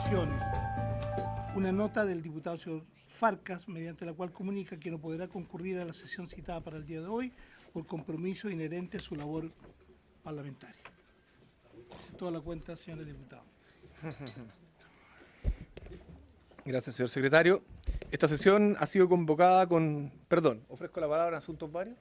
sesiones. Una nota del diputado señor Farcas, mediante la cual comunica que no podrá concurrir a la sesión citada para el día de hoy por compromiso inherente a su labor parlamentaria. Esa es toda la cuenta, señores diputados. Gracias, señor secretario. Esta sesión ha sido convocada con... Perdón, ofrezco la palabra en asuntos varios.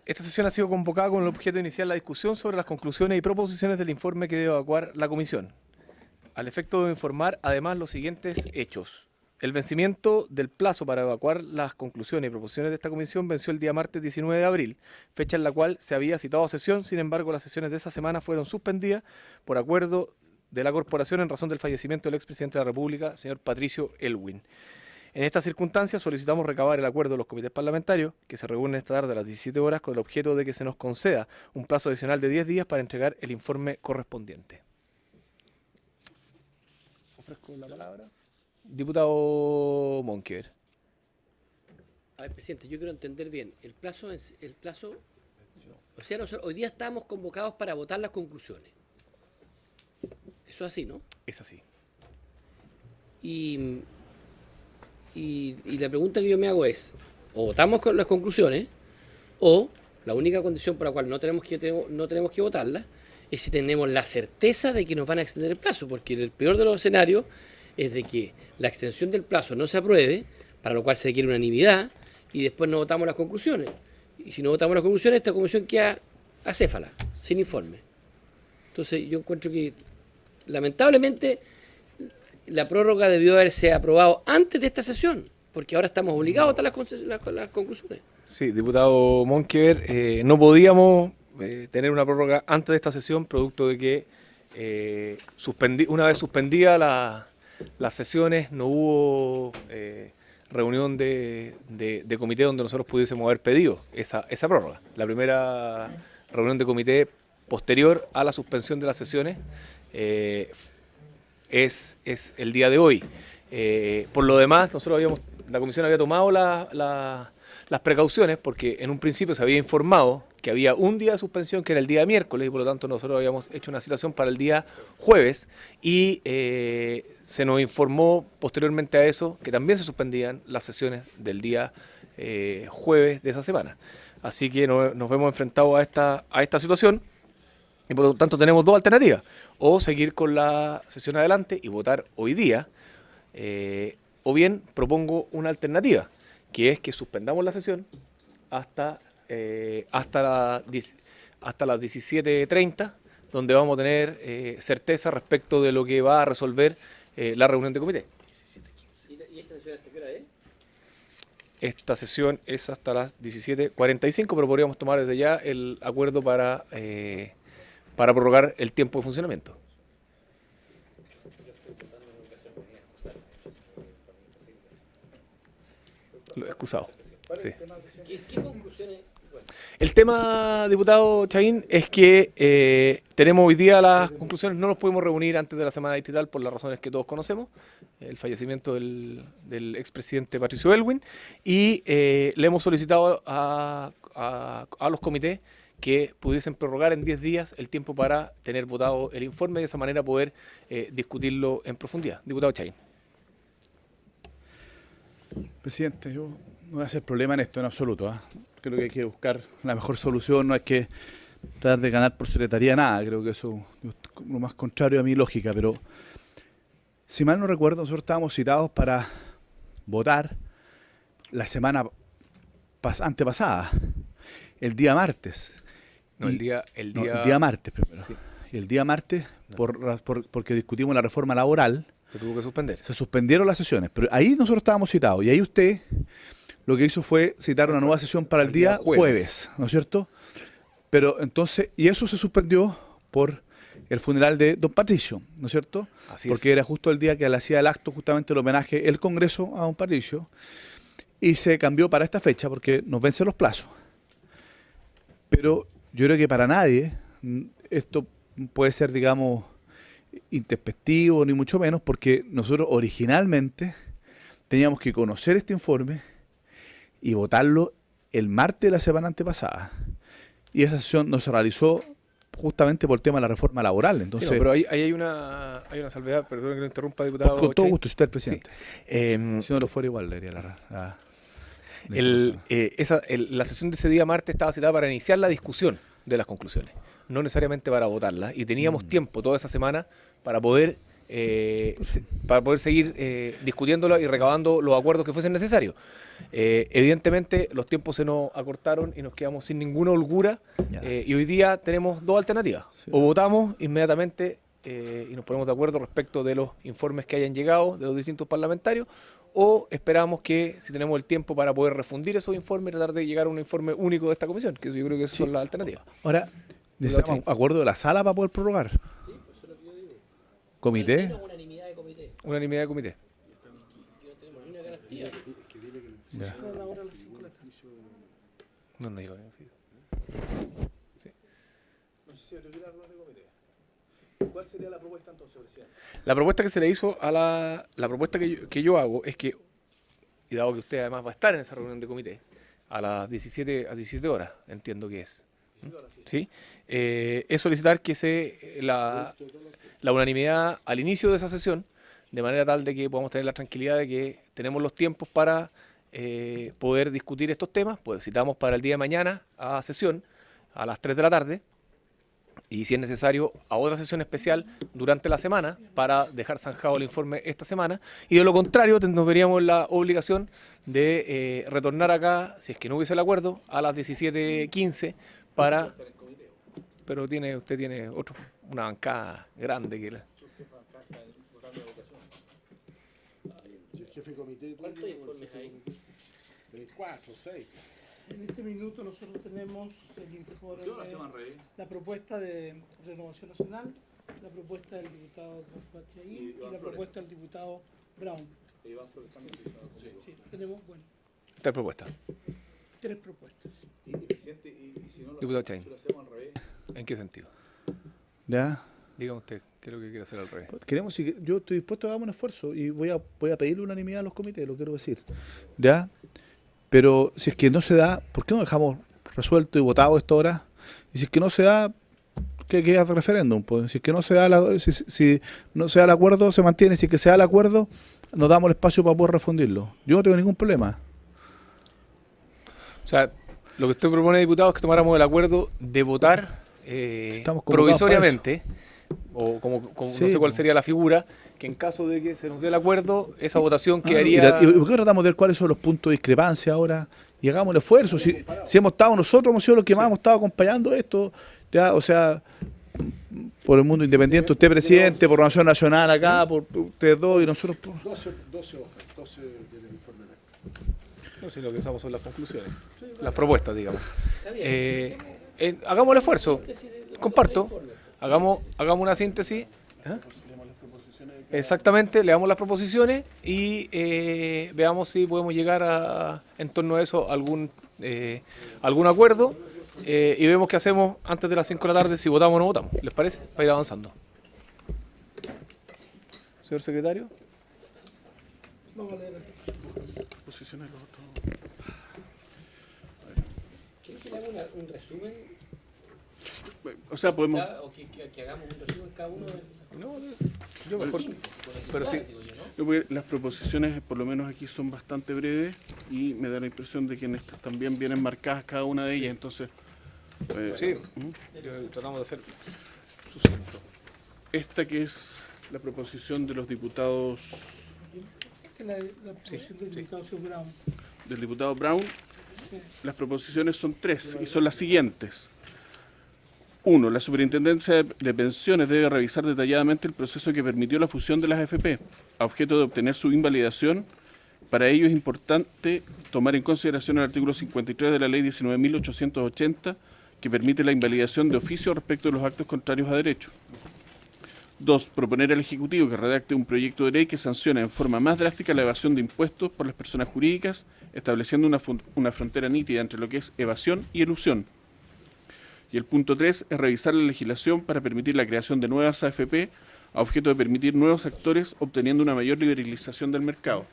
Esta sesión ha sido convocada con el objeto de iniciar la discusión sobre las conclusiones y proposiciones del informe que debe evacuar la comisión. Al efecto de informar, además, los siguientes hechos. El vencimiento del plazo para evacuar las conclusiones y proposiciones de esta comisión venció el día martes 19 de abril, fecha en la cual se había citado a sesión. Sin embargo, las sesiones de esa semana fueron suspendidas por acuerdo de la corporación en razón del fallecimiento del expresidente de la República, señor Patricio Elwin. En estas circunstancias solicitamos recabar el acuerdo de los comités parlamentarios que se reúnen esta tarde a las 17 horas con el objeto de que se nos conceda un plazo adicional de 10 días para entregar el informe correspondiente. Ofrezco la palabra. Diputado Monkever. A ver, presidente, yo quiero entender bien. El plazo, o sea, nosotros hoy día estamos convocados para votar las conclusiones. Eso es así, ¿no? Es así. Y la pregunta que yo me hago es, o votamos con las conclusiones, o la única condición por la cual no tenemos que votarlas es si tenemos la certeza de que nos van a extender el plazo, porque el peor de los escenarios es de que la extensión del plazo no se apruebe, para lo cual se requiere unanimidad, y después no votamos las conclusiones. Y si no votamos las conclusiones, esta comisión queda acéfala, sin informe. Entonces yo encuentro que, lamentablemente, la prórroga debió haberse aprobado antes de esta sesión, porque ahora estamos obligados a votar las conclusiones. Sí, diputado Monkever, no podíamos tener una prórroga antes de esta sesión, producto de que una vez suspendida las sesiones no hubo reunión de comité donde nosotros pudiésemos haber pedido esa prórroga. La primera reunión de comité posterior a la suspensión de las sesiones es el día de hoy. Por lo demás, la comisión había tomado las precauciones porque en un principio se había informado que había un día de suspensión que era el día miércoles y por lo tanto nosotros habíamos hecho una citación para el día jueves y se nos informó posteriormente a eso que también se suspendían las sesiones del día jueves de esa semana. Así que nos vemos enfrentados a esta situación y por lo tanto tenemos dos alternativas: o seguir con la sesión adelante y votar hoy día, o bien propongo una alternativa, que es que suspendamos la sesión hasta las 17:30, donde vamos a tener certeza respecto de lo que va a resolver la reunión de comité. ¿Y esta sesión hasta qué hora es? Esta sesión es hasta las 17:45, pero podríamos tomar desde ya el acuerdo para prorrogar el tiempo de funcionamiento. Excusado. Sí. ¿Qué conclusiones? Bueno. El tema, diputado Chaín, es que tenemos hoy día las conclusiones, no nos pudimos reunir antes de la semana distrital por las razones que todos conocemos, el fallecimiento del expresidente Patricio Elwin, y le hemos solicitado a los comités que pudiesen prorrogar en 10 días el tiempo para tener votado el informe y de esa manera poder discutirlo en profundidad. Diputado Chaín. Presidente, yo no voy a hacer problema en esto en absoluto. Creo que hay que buscar la mejor solución, no hay que tratar de ganar por secretaría nada, creo que eso es lo más contrario a mi lógica, pero si mal no recuerdo, nosotros estábamos citados para votar la semana antepasada, el día martes. No, el día martes primero. Sí. Y el día martes, porque discutimos la reforma laboral, se tuvo que suspender. Se suspendieron las sesiones, pero ahí nosotros estábamos citados. Y ahí usted lo que hizo fue citar una nueva sesión para el día jueves, ¿no es cierto? Pero entonces, y eso se suspendió por el funeral de don Patricio, ¿no es cierto? Así porque es. Era justo el día que le hacía el acto, justamente el homenaje, el Congreso a don Patricio, y se cambió para esta fecha porque nos vencen los plazos. Pero yo creo que para nadie esto puede ser, digamos, intempestivo, ni mucho menos, porque nosotros originalmente teníamos que conocer este informe y votarlo el martes de la semana antepasada. Y esa sesión no se realizó justamente por el tema de la reforma laboral. Sí, Entonces, no, pero ahí hay una salvedad, perdón que lo interrumpa, diputado. con todo Chay. gusto, si usted es el presidente. Sí. Si no lo fuera igual, le haría la La sesión de ese día martes estaba citada para iniciar la discusión de las conclusiones, no necesariamente para votarlas, y teníamos tiempo toda esa semana para poder seguir discutiéndola y recabando los acuerdos que fuesen necesarios. Evidentemente los tiempos se nos acortaron y nos quedamos sin ninguna holgura, y hoy día tenemos dos alternativas: o votamos inmediatamente y nos ponemos de acuerdo respecto de los informes que hayan llegado de los distintos parlamentarios, o esperamos que, si tenemos el tiempo para poder refundir esos informes y tratar de llegar a un informe único de esta comisión, que yo creo que esas son las alternativas. Ahora, necesitamos acuerdo de la sala para poder prorrogar. Sí, pues eso es lo que yo digo. Comité. Al menos unanimidad de comité. Unanimidad de comité. Que no tenemos ni una garantía. Ya. No digo. Sí. ¿Cuál sería la propuesta entonces, presidente? La propuesta que se le hizo a la propuesta que yo hago es que, y dado que usted además va a estar en esa reunión de comité, a las 17 horas, entiendo que es. ¿Sí? Es solicitar que la unanimidad al inicio de esa sesión, de manera tal de que podamos tener la tranquilidad de que tenemos los tiempos para poder discutir estos temas. Pues citamos para el día de mañana a sesión a las 3 de la tarde, y si es necesario a otra sesión especial durante la semana para dejar zanjado el informe esta semana, y de lo contrario nos veríamos la obligación de retornar acá, si es que no hubiese el acuerdo, a las 17:15 para... Pero usted tiene una bancada grande que... Y el jefe de comité... ¿Cuántos informes hay? 4, 6. En este minuto nosotros tenemos el informe, la propuesta de Renovación Nacional, la propuesta del diputado Transpachaí y la propuesta del diputado Brown. Sí, tenemos, bueno, Esta es propuesta. 3 propuestas. Diputado Chain, ¿en qué sentido? Ya. Dígame usted, ¿qué es lo que quiere hacer al revés? Yo estoy dispuesto a dar un esfuerzo y voy a pedirle unanimidad a los comités, lo quiero decir. ¿Ya? Pero si es que no se da, ¿por qué no dejamos resuelto y votado esto ahora? Y si es que no se da, ¿qué queda de referéndum? Pues si es que no se da, si no se da el acuerdo, se mantiene. Si es que se da el acuerdo, nos damos el espacio para poder refundirlo. Yo no tengo ningún problema. O sea, lo que usted propone, diputado, es que tomáramos el acuerdo de votar Estamos convocados provisoriamente, o como Sí, no sé cuál pues. sería la figura, que en caso de que se nos dé el acuerdo, esa votación ¿Y quedaría... por qué tratamos de ver cuáles son los puntos de discrepancia ahora? Y hagamos el esfuerzo. Si hemos estado nosotros, hemos sido los que más hemos estado acompañando esto. Ya, o sea, por el mundo independiente, usted presidente, por Nación Nacional acá, por ustedes dos y nosotros. 12 hojas, 12 del informe. No sé, lo que usamos son las conclusiones, las propuestas, digamos. Está bien. Hagamos el esfuerzo, Síntesis comparto, del informe. hagamos una síntesis. ¿Ah? Exactamente, leamos las proposiciones y veamos si podemos llegar en torno a eso algún acuerdo, y vemos qué hacemos antes de las 5 de la tarde, si votamos o no votamos. ¿Les parece? Para ir avanzando. Señor secretario. Vamos a leer aquí. Posiciones los otros. ¿Quieres que le haga un resumen? O sea, podemos... O que hagamos un resumen cada uno del... No, yo mejor. Síntesis, por Pero sí. ejemplo, digo yo, ¿no? Las proposiciones, por lo menos aquí, son bastante breves y me da la impresión de que en estas también vienen marcadas cada una de ellas, entonces... Sí, tratamos de hacer sucinto. Esta que es la proposición de los diputados, Esta es la proposición del diputado señor Brown. del diputado Brown. Las proposiciones son 3 y son las siguientes. 1. La Superintendencia de Pensiones debe revisar detalladamente el proceso que permitió la fusión de las AFP, a objeto de obtener su invalidación. Para ello es importante tomar en consideración el artículo 53 de la Ley 19.880, que permite la invalidación de oficio respecto de los actos contrarios a derecho. 2. Proponer al Ejecutivo que redacte un proyecto de ley que sancione en forma más drástica la evasión de impuestos por las personas jurídicas, estableciendo una frontera nítida entre lo que es evasión y elusión. Y el punto 3 es revisar la legislación para permitir la creación de nuevas AFP a objeto de permitir nuevos actores, obteniendo una mayor liberalización del mercado.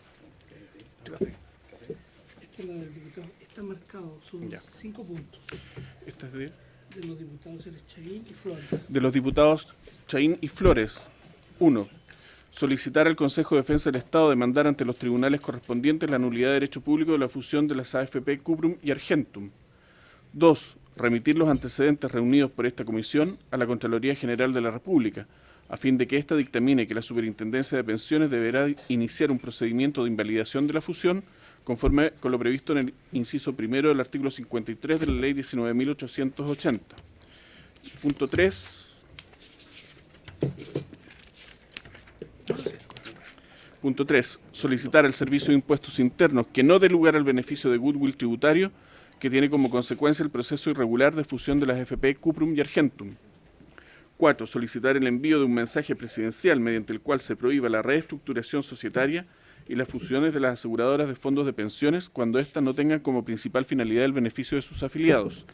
Esta es la del diputado. Está marcado, son Ya. 5 puntos. Esta es de... de los diputados Chaín y Flores. De los diputados Chaín y Flores. 1. Solicitar al Consejo de Defensa del Estado demandar ante los tribunales correspondientes la nulidad de derecho público de la fusión de las AFP Cuprum y Argentum. 2. Remitir los antecedentes reunidos por esta comisión a la Contraloría General de la República, a fin de que ésta dictamine que la Superintendencia de Pensiones deberá iniciar un procedimiento de invalidación de la fusión conforme con lo previsto en el inciso primero del artículo 53 de la Ley 19.880. Punto 3. Punto 3. Solicitar al Servicio de Impuestos Internos que no dé lugar al beneficio de goodwill tributario que tiene como consecuencia el proceso irregular de fusión de las FP Cuprum y Argentum. 4. Solicitar el envío de un mensaje presidencial mediante el cual se prohíba la reestructuración societaria y las fusiones de las aseguradoras de fondos de pensiones cuando éstas no tengan como principal finalidad el beneficio de sus afiliados.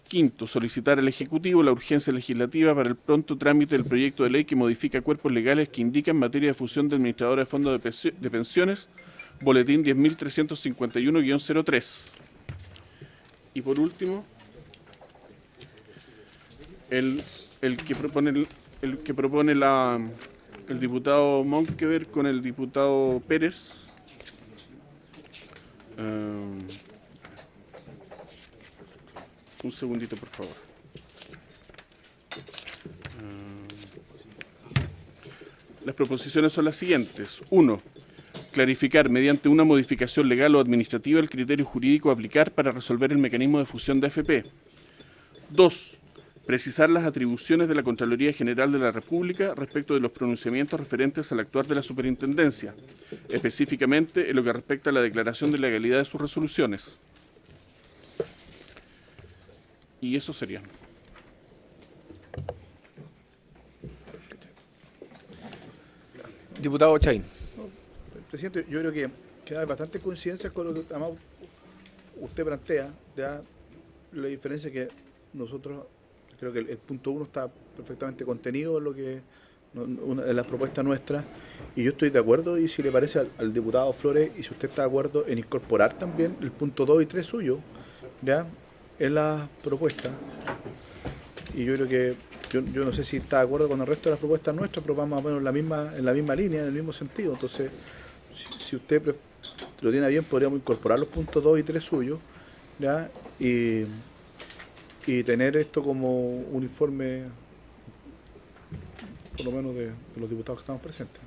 5. Solicitar al Ejecutivo la urgencia legislativa para el pronto trámite del proyecto de ley que modifica cuerpos legales que indican materia de fusión de administradores de fondos de pensiones, boletín 10.351-03. Y por último, el que propone el diputado Monkever con el diputado Pérez. Un segundito, por favor. Las proposiciones son las siguientes. 1. Clarificar mediante una modificación legal o administrativa el criterio jurídico a aplicar para resolver el mecanismo de fusión de AFP. 2. Precisar las atribuciones de la Contraloría General de la República respecto de los pronunciamientos referentes al actuar de la Superintendencia, específicamente en lo que respecta a la declaración de legalidad de sus resoluciones. Y eso sería. Diputado Chaín. Presidente, yo creo que hay bastante coincidencia con lo que además usted plantea, ya la diferencia que nosotros, creo que el punto 1 está perfectamente contenido en lo que en la propuesta nuestra, y yo estoy de acuerdo, y si le parece al diputado Flores, y si usted está de acuerdo en incorporar también el punto 2 y 3 suyo, ya, en la propuesta. Y yo creo que, yo no sé si está de acuerdo con el resto de las propuestas nuestras, pero vamos más o menos en la misma línea, en el mismo sentido. Entonces, si usted lo tiene bien, podríamos incorporar los puntos 2 y 3 suyos, ¿ya? Y tener esto como un informe, por lo menos de los diputados que estamos presentes,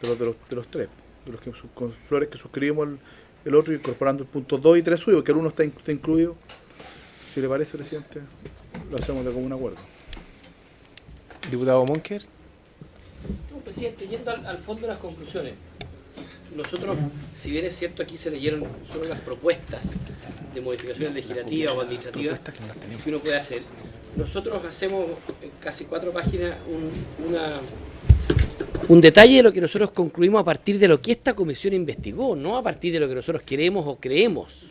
de los tres, de los que con Flores que suscribimos el otro, incorporando el punto 2 y 3 suyo, que el uno está incluido. Si le parece, presidente, lo hacemos de común acuerdo. Diputado Monker. No, presidente, yendo al fondo de las conclusiones, nosotros, si bien es cierto, aquí se leyeron solo las propuestas de modificaciones legislativas o administrativas que uno puede hacer, nosotros hacemos en casi 4 páginas un detalle de lo que nosotros concluimos a partir de lo que esta comisión investigó, no a partir de lo que nosotros queremos o creemos.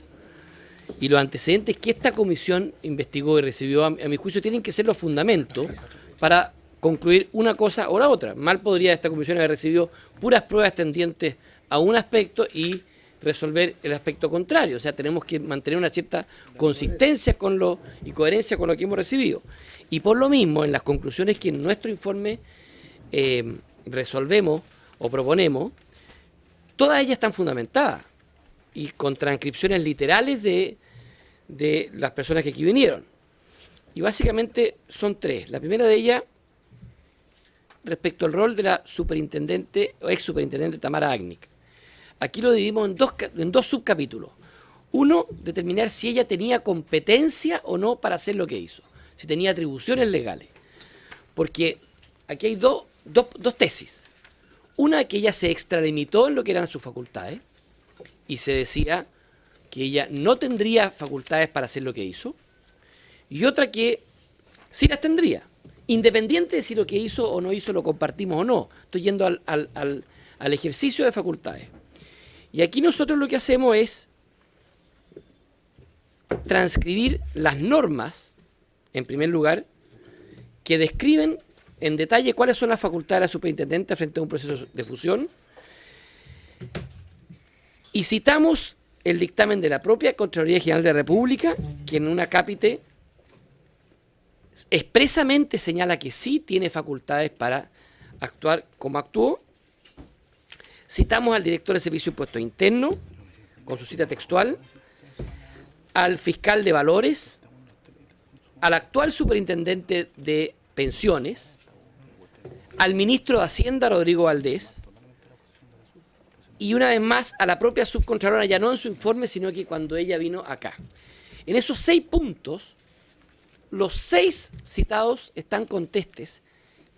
Y los antecedentes que esta comisión investigó y recibió, a mi juicio, tienen que ser los fundamentos para concluir una cosa o la otra. Mal podría esta comisión haber recibido puras pruebas tendientes a un aspecto y resolver el aspecto contrario. O sea, tenemos que mantener una cierta consistencia y coherencia con lo que hemos recibido. Y por lo mismo, en las conclusiones que en nuestro informe resolvemos o proponemos, todas ellas están fundamentadas y con transcripciones literales de las personas que aquí vinieron. Y básicamente son 3. La primera de ellas, respecto al rol de la superintendente o ex superintendente Tamara Agnic. Aquí lo dividimos en dos subcapítulos. Uno, determinar si ella tenía competencia o no para hacer lo que hizo, si tenía atribuciones legales. Porque aquí hay dos tesis. Una, que ella se extralimitó en lo que eran sus facultades y se decía que ella no tendría facultades para hacer lo que hizo. Y otra, que sí las tendría, independiente de si lo que hizo o no hizo lo compartimos o no. Estoy yendo al ejercicio de facultades. Y aquí nosotros lo que hacemos es transcribir las normas, en primer lugar, que describen en detalle cuáles son las facultades de la superintendente frente a un proceso de fusión. Y citamos el dictamen de la propia Contraloría General de la República, que en una cápite expresamente señala que sí tiene facultades para actuar como actuó. Citamos al director de Servicio de Impuestos Internos, con su cita textual, al fiscal de valores, al actual superintendente de pensiones, al ministro de Hacienda, Rodrigo Valdés, y una vez más a la propia subcontralora, ya no en su informe, sino que cuando ella vino acá. En esos 6 puntos, los 6 citados están contestes,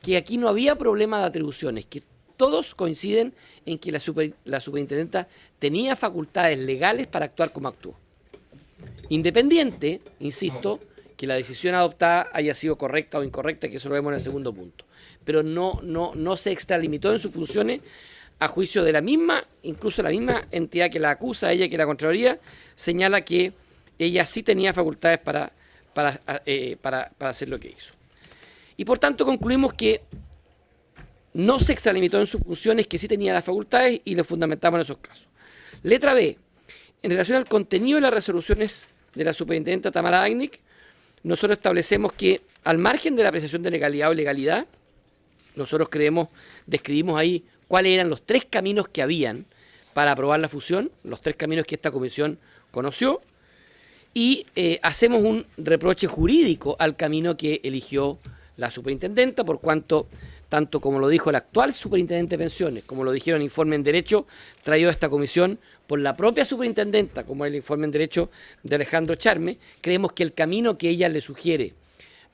que aquí no había problema de atribuciones, que todos coinciden en que la superintendenta tenía facultades legales para actuar como actuó. Independiente, insisto, que la decisión adoptada haya sido correcta o incorrecta, que eso lo vemos en el segundo punto. Pero no se extralimitó en sus funciones a juicio de la misma, incluso la misma entidad que la acusa a ella, que la Contraloría, señala que ella sí tenía facultades para hacer lo que hizo. Y por tanto concluimos que no se extralimitó en sus funciones, que sí tenía las facultades, y lo fundamentamos en esos casos. Letra B. En relación al contenido de las resoluciones de la superintendenta Tamara Agnic, nosotros establecemos que, al margen de la apreciación de legalidad o ilegalidad, nosotros describimos ahí cuáles eran los 3 caminos que habían para aprobar la fusión, los 3 caminos que esta comisión conoció, y hacemos un reproche jurídico al camino que eligió la superintendenta, por cuanto, tanto como lo dijo el actual superintendente de pensiones, como lo dijeron en el informe en derecho traído a esta comisión por la propia superintendenta, como el informe en derecho de Alejandro Charme, creemos que el camino que ella le sugiere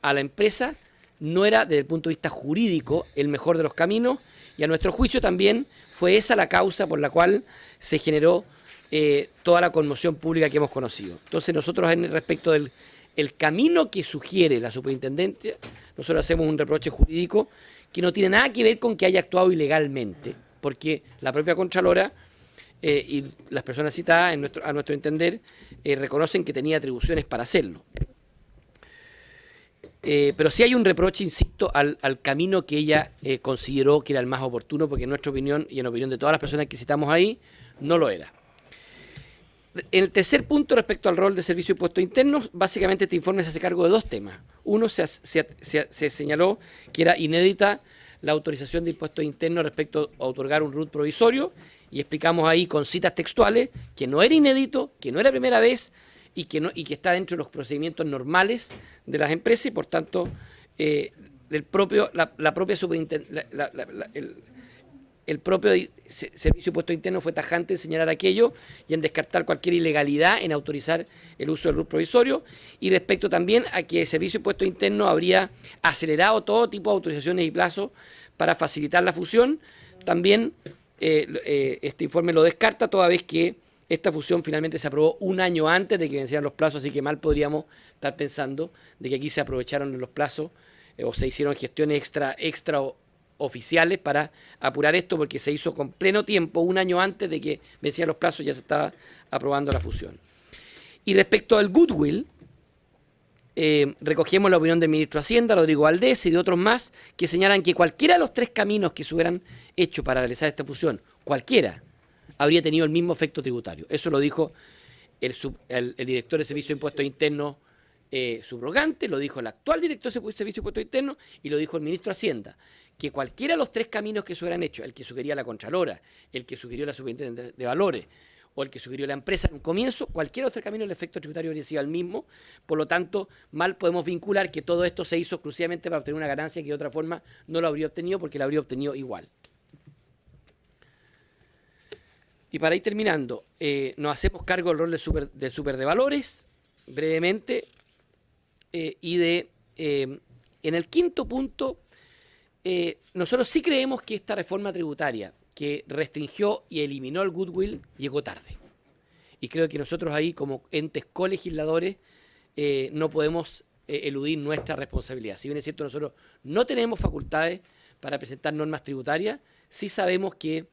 a la empresa no era, desde el punto de vista jurídico, el mejor de los caminos, y a nuestro juicio también fue esa la causa por la cual se generó toda la conmoción pública que hemos conocido. Entonces nosotros, respecto del camino que sugiere la superintendencia, nosotros hacemos un reproche jurídico que no tiene nada que ver con que haya actuado ilegalmente, porque la propia Contralora y las personas citadas, a nuestro entender, reconocen que tenía atribuciones para hacerlo. Pero sí hay un reproche, insisto, al camino que ella consideró que era el más oportuno, porque en nuestra opinión, y en opinión de todas las personas que citamos ahí, no lo era. En el tercer punto, respecto al rol de Servicio de Impuestos Internos, básicamente este informe se hace cargo de 2 temas. Uno, se señaló que era inédita la autorización de impuestos internos respecto a otorgar un RUT provisorio, y explicamos ahí con citas textuales que no era inédito, que no era primera vez, y que está dentro de los procedimientos normales de las empresas, y por tanto el propio Servicio de Impuestos Internos fue tajante en señalar aquello y en descartar cualquier ilegalidad en autorizar el uso del RUT provisorio, y respecto también a que el Servicio de Impuestos Internos habría acelerado todo tipo de autorizaciones y plazos para facilitar la fusión. También este informe lo descarta, toda vez que esta fusión finalmente se aprobó un año antes de que vencieran los plazos, así que mal podríamos estar pensando de que aquí se aprovecharon los plazos o se hicieron gestiones extra oficiales para apurar esto, porque se hizo con pleno tiempo, un año antes de que vencieran los plazos ya se estaba aprobando la fusión. Y respecto al goodwill, recogemos la opinión del ministro de Hacienda, Rodrigo Valdés, y de otros más, que señalan que cualquiera de los 3 caminos que se hubieran hecho para realizar esta fusión, cualquiera, habría tenido el mismo efecto tributario. Eso lo dijo el director de Servicio de Impuestos Internos subrogante, lo dijo el actual director de Servicio de Impuestos Internos, y lo dijo el ministro de Hacienda, que cualquiera de los 3 caminos que se hubieran hecho, el que sugería la Contralora, el que sugirió la Superintendencia de Valores o el que sugirió la empresa en un comienzo, cualquiera de los 3 caminos, el efecto tributario habría sido el mismo. Por lo tanto, mal podemos vincular que todo esto se hizo exclusivamente para obtener una ganancia que de otra forma no lo habría obtenido, porque la habría obtenido igual. Y para ir terminando, nos hacemos cargo del rol del super de valores, brevemente, en el quinto punto, nosotros sí creemos que esta reforma tributaria que restringió y eliminó el goodwill llegó tarde. Y creo que nosotros ahí, como entes colegisladores, no podemos eludir nuestra responsabilidad. Si bien es cierto, nosotros no tenemos facultades para presentar normas tributarias, sí sabemos que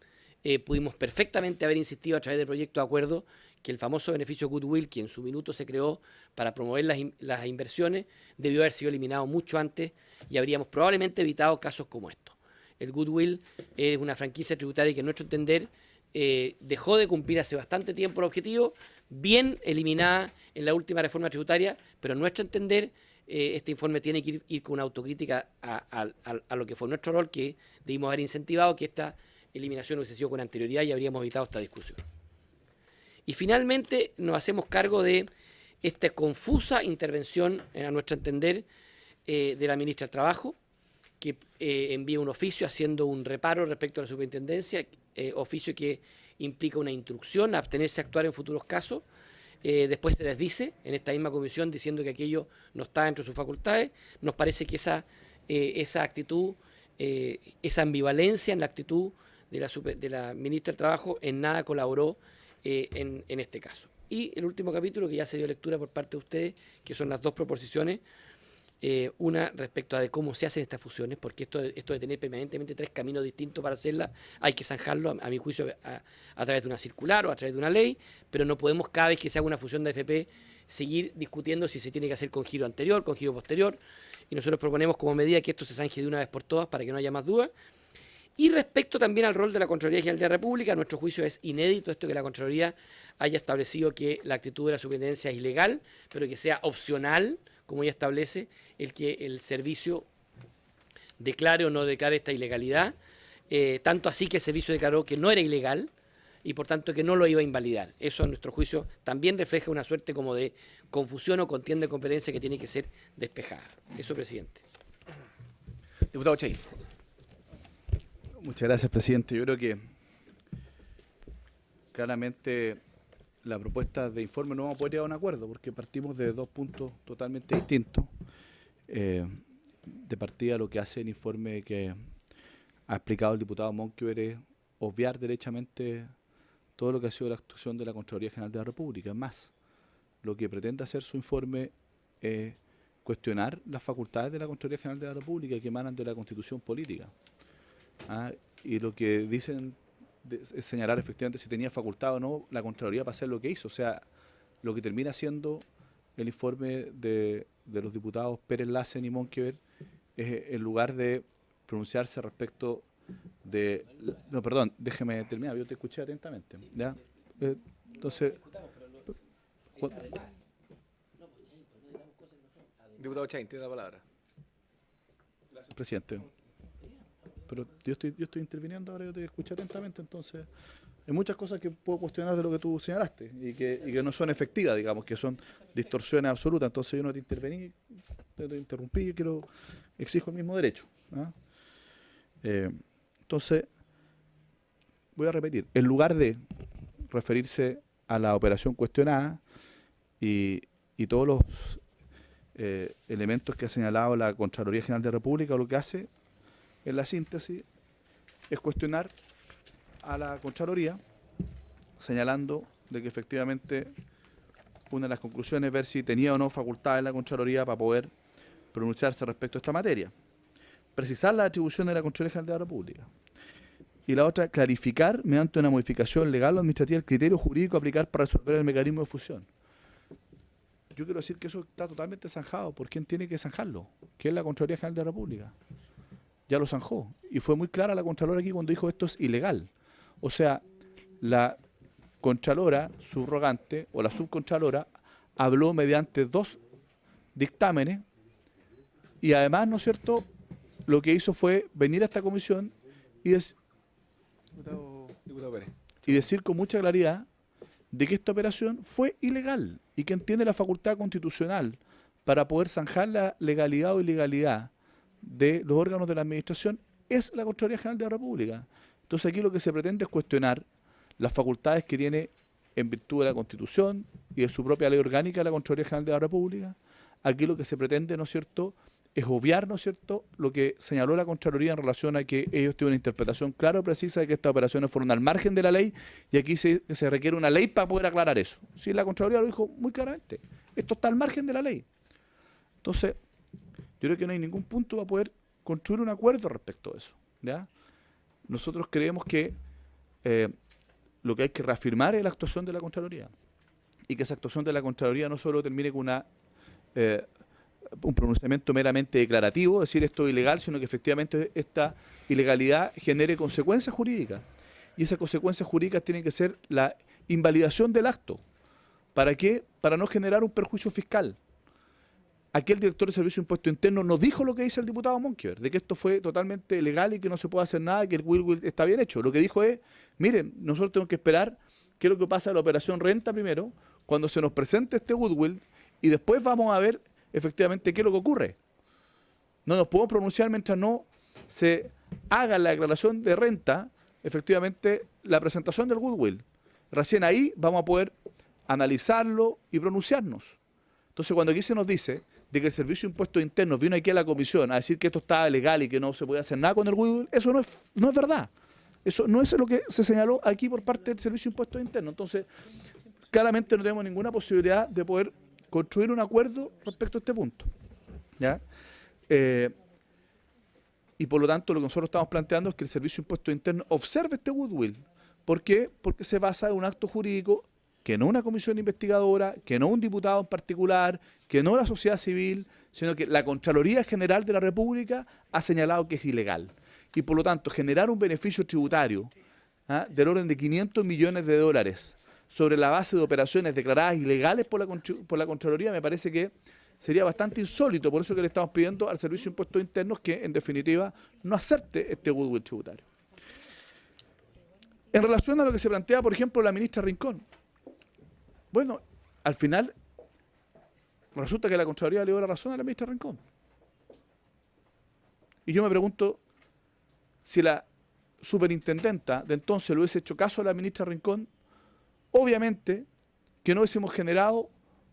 pudimos perfectamente haber insistido a través del proyecto de acuerdo que el famoso beneficio goodwill, que en su minuto se creó para promover las inversiones, debió haber sido eliminado mucho antes, y habríamos probablemente evitado casos como estos. El goodwill es una franquicia tributaria que, en nuestro entender, dejó de cumplir hace bastante tiempo el objetivo, bien eliminada en la última reforma tributaria, pero en nuestro entender este informe tiene que ir con una autocrítica a lo que fue nuestro rol, que debimos haber incentivado que esta eliminación hubiese sido con anterioridad y habríamos evitado esta discusión. Y finalmente nos hacemos cargo de esta confusa intervención, a nuestro entender, de la ministra del Trabajo, que envía un oficio haciendo un reparo respecto a la superintendencia, oficio que implica una instrucción a abstenerse a actuar en futuros casos. Después se desdice en esta misma comisión diciendo que aquello no está dentro de sus facultades. Nos parece que esa actitud, esa ambivalencia en la actitud de la ministra del Trabajo en nada colaboró en este caso. Y el último capítulo que ya se dio lectura por parte de ustedes, que son las dos proposiciones, una respecto a de cómo se hacen estas fusiones, porque esto de tener permanentemente tres caminos distintos para hacerlas, hay que zanjarlo, a mi juicio, a través de una circular o a través de una ley, pero no podemos cada vez que se haga una fusión de AFP seguir discutiendo si se tiene que hacer con giro anterior, con giro posterior, y nosotros proponemos como medida que esto se zanje de una vez por todas para que no haya más dudas. Y respecto también al rol de la Contraloría General de la República, a nuestro juicio es inédito esto que la Contraloría haya establecido que la actitud de la superintendencia es ilegal, pero que sea opcional, como ella establece, el que el servicio declare o no declare esta ilegalidad, tanto así que el servicio declaró que no era ilegal y por tanto que no lo iba a invalidar. Eso a nuestro juicio también refleja una suerte como de confusión o contienda de competencia que tiene que ser despejada. Eso, presidente. Diputado Chain. Muchas gracias, presidente. Yo creo que claramente la propuesta de informe no vamos a poder llegar a un acuerdo porque partimos de dos puntos totalmente distintos. De partida, lo que hace el informe que ha explicado el diputado Monkever es obviar derechamente todo lo que ha sido la actuación de la Contraloría General de la República. Es más, lo que pretende hacer su informe es cuestionar las facultades de la Contraloría General de la República que emanan de la Constitución política. Y lo que dicen es señalar efectivamente si tenía facultad o no la Contraloría para hacer lo que hizo. O sea, lo que termina siendo el informe de los diputados Pérez Lassen y Monkever es, en lugar de pronunciarse respecto de... No, perdón, déjeme terminar, yo te escuché atentamente. ¿Ya? Entonces... Diputado Chain, tiene la palabra. Presidente. Pero yo estoy interviniendo ahora, yo te escuché atentamente, entonces hay muchas cosas que puedo cuestionar de lo que tú señalaste y que no son efectivas, digamos, que son distorsiones absolutas. Entonces yo no te intervení, te interrumpí, exijo el mismo derecho. Entonces, voy a repetir, en lugar de referirse a la operación cuestionada y todos los elementos que ha señalado la Contraloría General de la República, lo que hace en la síntesis es cuestionar a la Contraloría, señalando de que efectivamente una de las conclusiones es ver si tenía o no facultad en la Contraloría para poder pronunciarse respecto a esta materia. Precisar las atribuciones de la Contraloría General de la República. Y la otra, clarificar mediante una modificación legal o administrativa el criterio jurídico a aplicar para resolver el mecanismo de fusión. Yo quiero decir que eso está totalmente zanjado. ¿Por quién tiene que zanjarlo? Que es la Contraloría General de la República. Ya lo zanjó. Y fue muy clara la Contralora aquí cuando dijo esto es ilegal. O sea, la Contralora subrogante o la subcontralora habló mediante dos dictámenes y además, ¿no es cierto?, lo que hizo fue venir a esta comisión y, Diputado Pérez. y decir con mucha claridad de que esta operación fue ilegal y que tiene la facultad constitucional para poder zanjar la legalidad o ilegalidad de los órganos de la administración es la Contraloría General de la República. Entonces aquí lo que se pretende es cuestionar las facultades que tiene en virtud de la Constitución y de su propia ley orgánica la Contraloría General de la República. Aquí lo que se pretende, ¿no es cierto?, es obviar, ¿no es cierto?, lo que señaló la Contraloría en relación a que ellos tienen una interpretación clara y precisa de que estas operaciones fueron al margen de la ley y aquí se requiere una ley para poder aclarar eso. Sí, la Contraloría lo dijo muy claramente. Esto está al margen de la ley. Entonces, yo creo que no hay ningún punto para poder construir un acuerdo respecto a eso. ¿Ya? Nosotros creemos que lo que hay que reafirmar es la actuación de la Contraloría y que esa actuación de la Contraloría no solo termine con un pronunciamiento meramente declarativo, decir esto es ilegal, sino que efectivamente esta ilegalidad genere consecuencias jurídicas. Y esas consecuencias jurídicas tienen que ser la invalidación del acto. ¿Para qué? Para no generar un perjuicio fiscal. aquel director de Servicio de Impuesto Interno no dijo lo que dice el diputado Monkever, de que esto fue totalmente legal y que no se puede hacer nada, que el will está bien hecho. Lo que dijo es, miren, nosotros tenemos que esperar qué es lo que pasa en la operación renta primero, cuando se nos presente este goodwill, y después vamos a ver efectivamente qué es lo que ocurre. No nos podemos pronunciar mientras no se haga la declaración de renta, efectivamente, la presentación del goodwill. Recién ahí vamos a poder analizarlo y pronunciarnos. Entonces, cuando aquí se nos dice de que el Servicio de Impuestos Internos vino aquí a la comisión a decir que esto estaba legal y que no se podía hacer nada con el goodwill, eso no es verdad. Eso no es lo que se señaló aquí por parte del Servicio de Impuestos Internos. Entonces, claramente no tenemos ninguna posibilidad de poder construir un acuerdo respecto a este punto, ¿ya? Y por lo tanto, lo que nosotros estamos planteando es que el Servicio de Impuestos Internos observe este goodwill. ¿Por qué? Porque se basa en un acto jurídico que no una comisión investigadora, que no un diputado en particular, que no la sociedad civil, sino que la Contraloría General de la República ha señalado que es ilegal. Y por lo tanto, generar un beneficio tributario del orden de 500 millones de dólares sobre la base de operaciones declaradas ilegales por la Contraloría me parece que sería bastante insólito. Por eso que le estamos pidiendo al Servicio de Impuestos Internos que, en definitiva, no acepte este goodwill tributario. En relación a lo que se plantea, por ejemplo, la ministra Rincón. Bueno, al final resulta que la Contraloría le dio la razón a la ministra Rincón. Y yo me pregunto si la superintendenta de entonces le hubiese hecho caso a la ministra Rincón, obviamente que no hubiésemos generado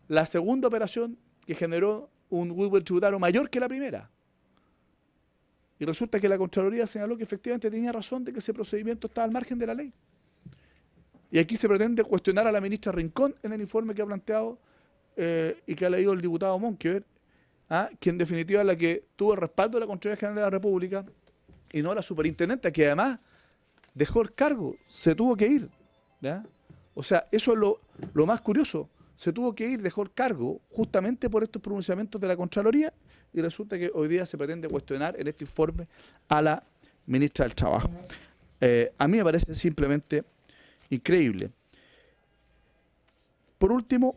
la segunda operación que generó un goodwill tributario mayor que la primera. Y resulta que la Contraloría señaló que efectivamente tenía razón de que ese procedimiento estaba al margen de la ley. Y aquí se pretende cuestionar a la ministra Rincón en el informe que ha planteado y que ha leído el diputado Monkever, que en definitiva es la que tuvo el respaldo de la Contraloría General de la República y no la superintendente, que además dejó el cargo, se tuvo que ir, ¿ya? O sea, eso es lo más curioso. Se tuvo que ir, dejó el cargo justamente por estos pronunciamientos de la Contraloría y resulta que hoy día se pretende cuestionar en este informe a la ministra del Trabajo. A mí me parece simplemente increíble. Por último,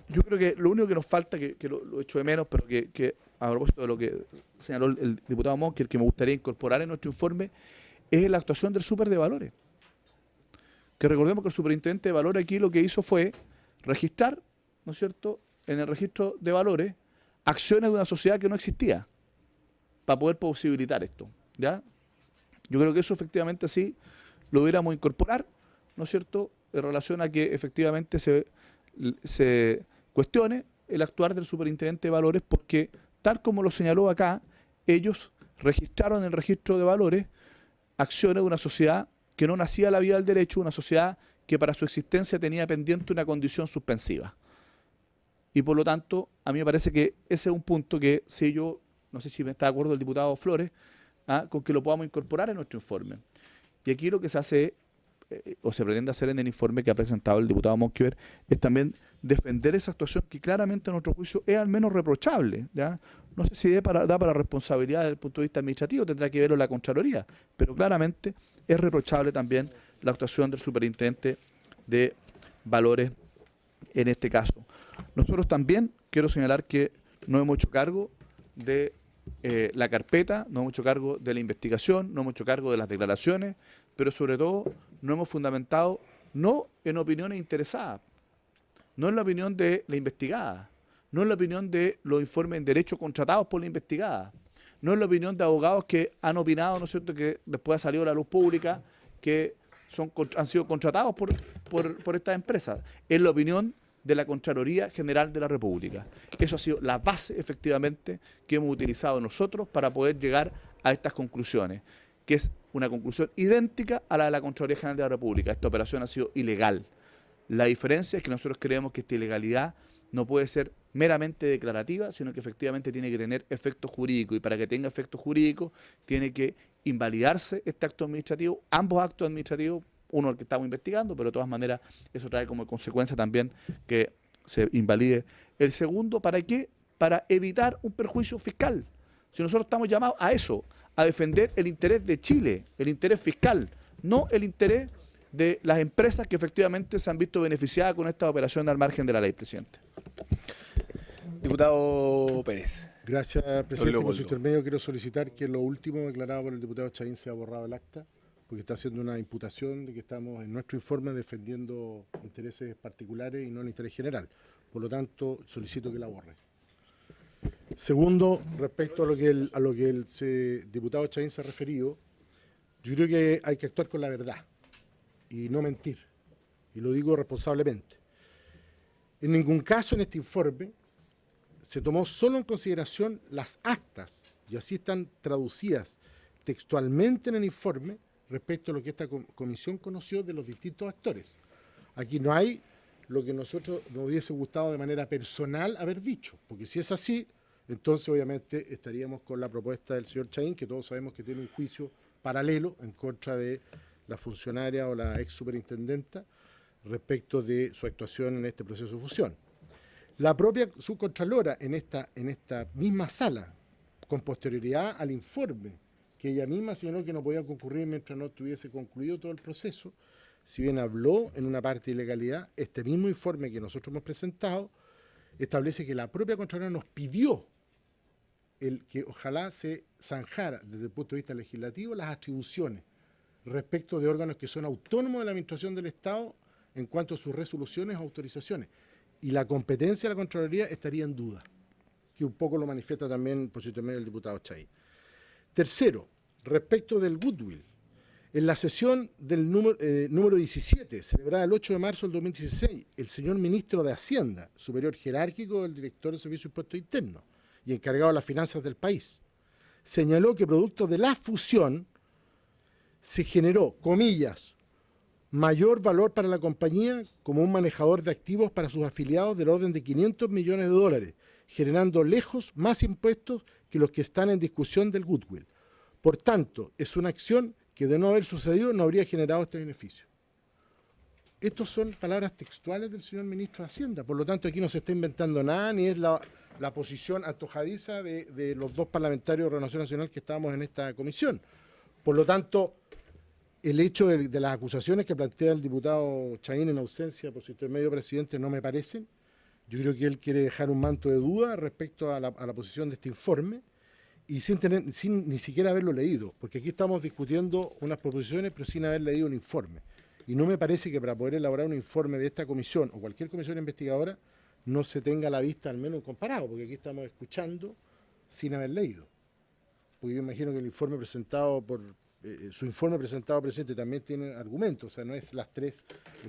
yo creo que lo único que nos falta, que lo echo de menos, pero que a propósito de lo que señaló el diputado Monk, el que me gustaría incorporar en nuestro informe, es la actuación del súper de valores. Que recordemos que el superintendente de valores aquí lo que hizo fue registrar, ¿no es cierto?, en el registro de valores, acciones de una sociedad que no existía, para poder posibilitar esto, ¿ya? Yo creo que eso efectivamente sí lo deberíamos incorporar, ¿no es cierto?, en relación a que efectivamente se cuestione el actuar del superintendente de valores, porque tal como lo señaló acá, ellos registraron en el registro de valores acciones de una sociedad que no nacía a la vía del derecho, una sociedad que para su existencia tenía pendiente una condición suspensiva. Y por lo tanto, a mí me parece que ese es un punto que, si yo, no sé si me está de acuerdo el diputado Flores, con que lo podamos incorporar en nuestro informe. Y aquí lo que se hace, o se pretende hacer en el informe que ha presentado el diputado Monkever, es también defender esa actuación que claramente a nuestro juicio es al menos reprochable, ¿ya? No sé si da para responsabilidad desde el punto de vista administrativo, tendrá que verlo la Contraloría, pero claramente es reprochable también la actuación del superintendente de valores en este caso. Nosotros también quiero señalar que no hemos hecho cargo de la carpeta, no hemos hecho cargo de la investigación, no hemos hecho cargo de las declaraciones, pero sobre todo no hemos fundamentado no en opiniones interesadas, no en la opinión de la investigada, no en la opinión de los informes en derecho contratados por la investigada, no en la opinión de abogados que han opinado, ¿no es cierto?, que después ha salido a la luz pública, que han sido contratados por estas empresas. Es la opinión de la Contraloría General de la República. Eso ha sido la base, efectivamente, que hemos utilizado nosotros para poder llegar a estas conclusiones, que es una conclusión idéntica a la de la Contraloría General de la República. Esta operación ha sido ilegal. La diferencia es que nosotros creemos que esta ilegalidad no puede ser meramente declarativa, sino que efectivamente tiene que tener efecto jurídico, y para que tenga efecto jurídico tiene que invalidarse este acto administrativo, ambos actos administrativos, uno el que estamos investigando, pero de todas maneras eso trae como consecuencia también que se invalide el segundo. ¿Para qué? Para evitar un perjuicio fiscal. Si nosotros estamos llamados a eso, a defender el interés de Chile, el interés fiscal, no el interés de las empresas que efectivamente se han visto beneficiadas con esta operación al margen de la ley, presidente. Diputado Pérez. Gracias, presidente. Leopoldo. Por su intermedio quiero solicitar que lo último declarado por el diputado Chaín sea borrado del acta, porque está haciendo una imputación de que estamos en nuestro informe defendiendo intereses particulares y no el interés general. Por lo tanto, solicito que la borre. Segundo, respecto a lo que el diputado Chaín se ha referido, yo creo que hay que actuar con la verdad y no mentir. Y lo digo responsablemente. En ningún caso en este informe se tomó solo en consideración las actas, y así están traducidas textualmente en el informe respecto a lo que esta comisión conoció de los distintos actores. Aquí no hay lo que nosotros nos hubiese gustado de manera personal haber dicho, porque si es así, entonces obviamente estaríamos con la propuesta del señor Chaín, que todos sabemos que tiene un juicio paralelo en contra de la funcionaria o la ex superintendenta respecto de su actuación en este proceso de fusión. La propia subcontralora en esta misma sala, con posterioridad al informe, que ella misma señaló que no podía concurrir mientras no estuviese concluido todo el proceso, si bien habló en una parte de ilegalidad, este mismo informe que nosotros hemos presentado establece que la propia Contralora nos pidió que ojalá se zanjara desde el punto de vista legislativo las atribuciones respecto de órganos que son autónomos de la Administración del Estado en cuanto a sus resoluciones o autorizaciones. Y la competencia de la Contraloría estaría en duda, que un poco lo manifiesta también por su intermedio el diputado Chaín. Tercero, respecto del goodwill, en la sesión del número 17, celebrada el 8 de marzo del 2016, el señor ministro de Hacienda, superior jerárquico del director de Servicio de Impuestos Internos y encargado de las finanzas del país, señaló que producto de la fusión se generó, comillas, mayor valor para la compañía como un manejador de activos para sus afiliados del orden de 500 millones de dólares, generando lejos más impuestos que los que están en discusión del goodwill. Por tanto, es una acción que de no haber sucedido no habría generado este beneficio. Estas son palabras textuales del señor ministro de Hacienda, por lo tanto aquí no se está inventando nada, ni es la posición antojadiza de los dos parlamentarios de Renovación Nacional que estábamos en esta comisión. Por lo tanto, el hecho de las acusaciones que plantea el diputado Chaín en ausencia por su intermedio presidente no me parecen. Yo creo que él quiere dejar un manto de duda respecto a la posición de este informe y sin ni siquiera haberlo leído, porque aquí estamos discutiendo unas proposiciones pero sin haber leído un informe. Y no me parece que para poder elaborar un informe de esta comisión o cualquier comisión investigadora no se tenga a la vista al menos comparado, porque aquí estamos escuchando sin haber leído. Porque yo imagino que el informe presentado su informe presentado, presidente, también tiene argumentos, o sea, no es los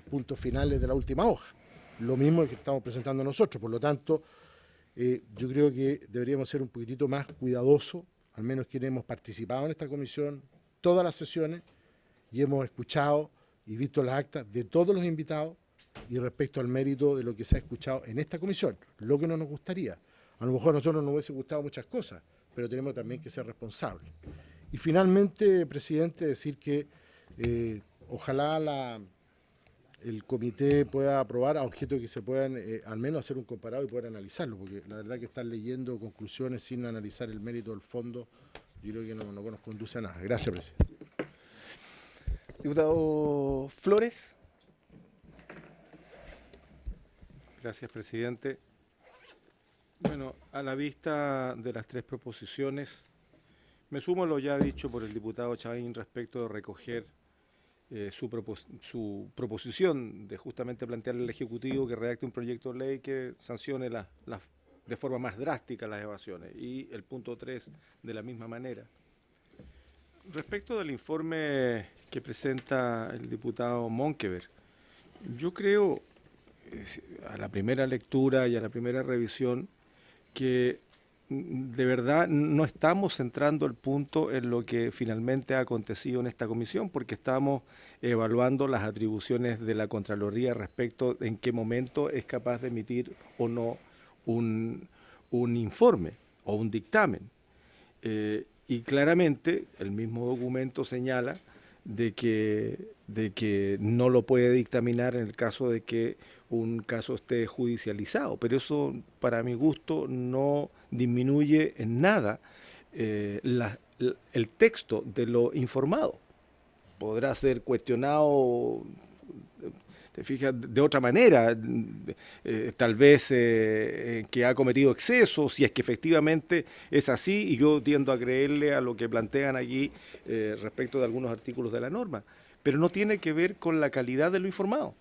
puntos finales de la última hoja. Lo mismo que estamos presentando nosotros, por lo tanto, yo creo que deberíamos ser un poquitito más cuidadosos, al menos quienes hemos participado en esta comisión, todas las sesiones, y hemos escuchado y visto las actas de todos los invitados y respecto al mérito de lo que se ha escuchado en esta comisión, lo que no nos gustaría. A lo mejor a nosotros nos hubiese gustado muchas cosas, pero tenemos también que ser responsables. Y finalmente, presidente, decir que ojalá el comité pueda aprobar a objeto de que se puedan al menos hacer un comparado y poder analizarlo, porque la verdad que estar leyendo conclusiones sin analizar el mérito del fondo, yo creo que no nos conduce a nada. Gracias, presidente. Diputado Flores. Gracias, presidente. Bueno, a la vista de las tres proposiciones, me sumo a lo ya dicho por el diputado Chaín respecto de recoger su proposición de justamente plantearle al Ejecutivo que redacte un proyecto de ley que sancione de forma más drástica las evasiones, y el punto 3 de la misma manera. Respecto del informe que presenta el diputado Monkever, yo creo, a la primera lectura y a la primera revisión, que de verdad no estamos centrando el punto en lo que finalmente ha acontecido en esta comisión, porque estamos evaluando las atribuciones de la Contraloría respecto de en qué momento es capaz de emitir o no un informe o un dictamen. Y claramente el mismo documento señala de que no lo puede dictaminar en el caso de que un caso esté judicializado, pero eso para mi gusto no disminuye en nada el texto de lo informado. Podrá ser cuestionado ¿te fijas? De otra manera, tal vez que ha cometido excesos, si es que efectivamente es así, y yo tiendo a creerle a lo que plantean allí respecto de algunos artículos de la norma, pero no tiene que ver con la calidad de lo informado,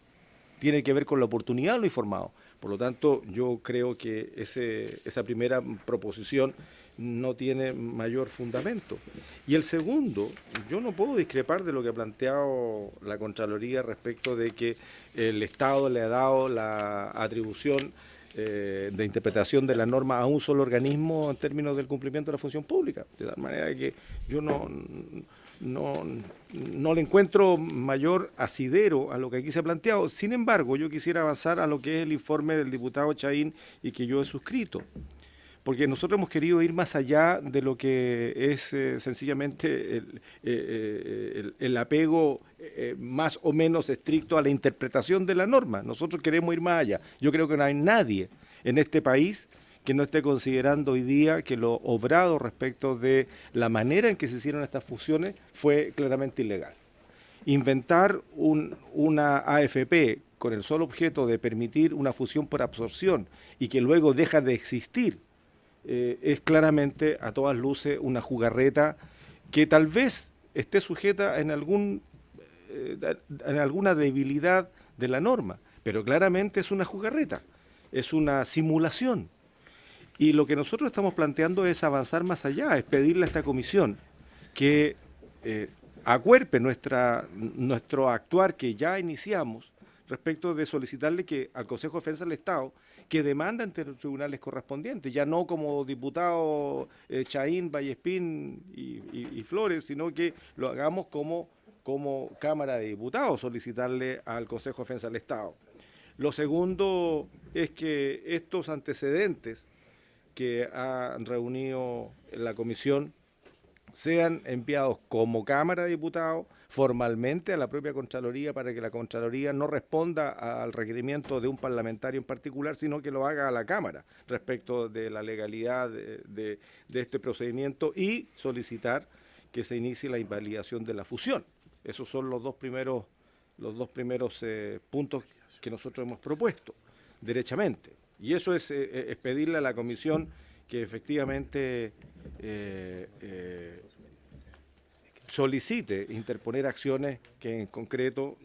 tiene que ver con la oportunidad de lo informado. Por lo tanto, yo creo que esa primera proposición no tiene mayor fundamento. Y el segundo, yo no puedo discrepar de lo que ha planteado la Contraloría respecto de que el Estado le ha dado la atribución de interpretación de la norma a un solo organismo en términos del cumplimiento de la función pública. De tal manera que yo no le encuentro mayor asidero a lo que aquí se ha planteado. Sin embargo, yo quisiera avanzar a lo que es el informe del diputado Chahín y que yo he suscrito. Porque nosotros hemos querido ir más allá de lo que es sencillamente el apego más o menos estricto a la interpretación de la norma. Nosotros queremos ir más allá. Yo creo que no hay nadie en este país que no esté considerando hoy día que lo obrado respecto de la manera en que se hicieron estas fusiones fue claramente ilegal. Inventar una AFP con el solo objeto de permitir una fusión por absorción y que luego deja de existir, es claramente a todas luces una jugarreta que tal vez esté sujeta en alguna debilidad de la norma, pero claramente es una jugarreta, es una simulación. Y lo que nosotros estamos planteando es avanzar más allá, es pedirle a esta comisión que acuerpe nuestro actuar que ya iniciamos respecto de solicitarle que al Consejo de Defensa del Estado que demanda ante los tribunales correspondientes, ya no como diputado Chahín, Vallespín y Flores, sino que lo hagamos como Cámara de Diputados, solicitarle al Consejo de Defensa del Estado. Lo segundo es que estos antecedentes que ha reunido la comisión sean enviados como Cámara de Diputados formalmente a la propia Contraloría para que la Contraloría no responda al requerimiento de un parlamentario en particular, sino que lo haga a la Cámara respecto de la legalidad de este procedimiento y solicitar que se inicie la invalidación de la fusión. Esos son los dos primeros puntos que nosotros hemos propuesto, derechamente. Y eso es pedirle a la Comisión que efectivamente solicite interponer acciones que en concreto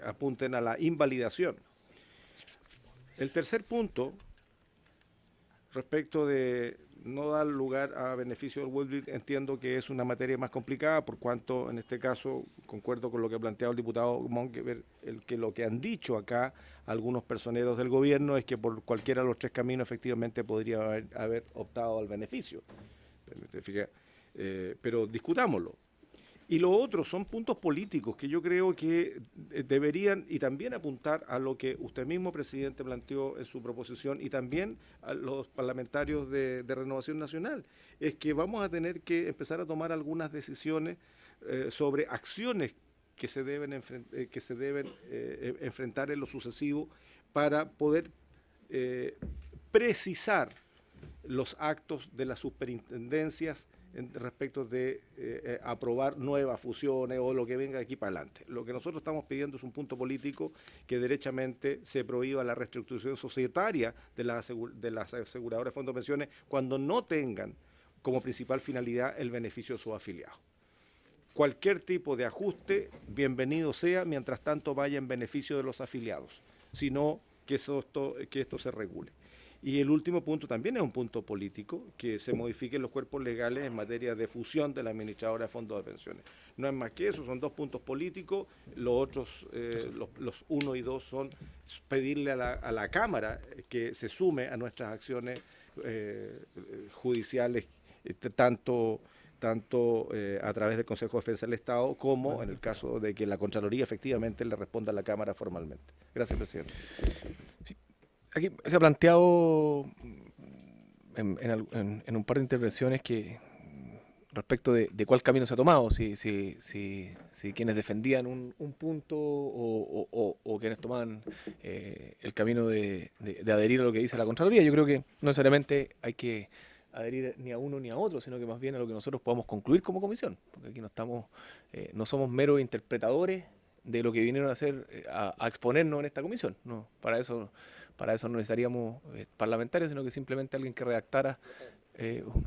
apunten a la invalidación. El tercer punto, respecto de no dar lugar a beneficio del goodwill, entiendo que es una materia más complicada, por cuanto en este caso concuerdo con lo que ha planteado el diputado Monge, que lo que han dicho acá algunos personeros del gobierno es que por cualquiera de los tres caminos efectivamente podría haber optado al beneficio. Pero discutámoslo. Y lo otro son puntos políticos que yo creo que deberían y también apuntar a lo que usted mismo, presidente, planteó en su proposición y también a los parlamentarios de Renovación Nacional. Es que vamos a tener que empezar a tomar algunas decisiones sobre acciones que se deben enfrentar en lo sucesivo para poder precisar los actos de las superintendencias respecto de aprobar nuevas fusiones o lo que venga de aquí para adelante. Lo que nosotros estamos pidiendo es un punto político que derechamente se prohíba la reestructuración societaria de las aseguradoras de fondos de pensiones cuando no tengan como principal finalidad el beneficio de sus afiliados. Cualquier tipo de ajuste, bienvenido sea, mientras tanto vaya en beneficio de los afiliados, sino que esto se regule. Y el último punto también es un punto político, que se modifiquen los cuerpos legales en materia de fusión de la administradora de fondos de pensiones. No es más que eso, son dos puntos políticos, los otros, los 1 y 2 son pedirle a la Cámara que se sume a nuestras acciones judiciales, tanto a través del Consejo de Defensa del Estado como en el caso de que la Contraloría efectivamente le responda a la Cámara formalmente. Gracias, presidente. Sí. Aquí se ha planteado en un par de intervenciones que respecto de cuál camino se ha tomado, si quienes defendían un punto o quienes tomaban el camino de adherir a lo que dice la Contraloría. Yo creo que no necesariamente hay que adherir ni a uno ni a otro, sino que más bien a lo que nosotros podamos concluir como comisión, porque aquí no somos meros interpretadores de lo que vinieron a hacer, a exponernos en esta comisión. No, para eso no necesitaríamos parlamentarios, sino que simplemente alguien que redactara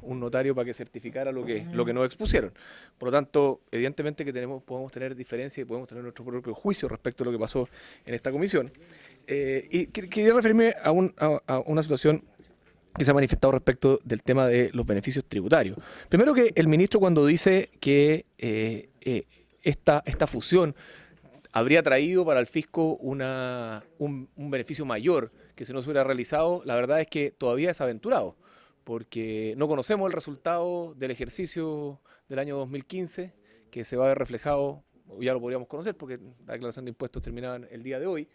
un notario para que certificara lo que nos expusieron. Por lo tanto, evidentemente que podemos tener diferencias y podemos tener nuestro propio juicio respecto a lo que pasó en esta comisión. Y quería referirme a una situación que se ha manifestado respecto del tema de los beneficios tributarios. Primero, que el ministro, cuando dice que esta fusión habría traído para el fisco un beneficio mayor que si no se hubiera realizado, la verdad es que todavía es aventurado, porque no conocemos el resultado del ejercicio del año 2015, que se va a ver reflejado, o ya lo podríamos conocer, porque la declaración de impuestos terminaba el día de hoy.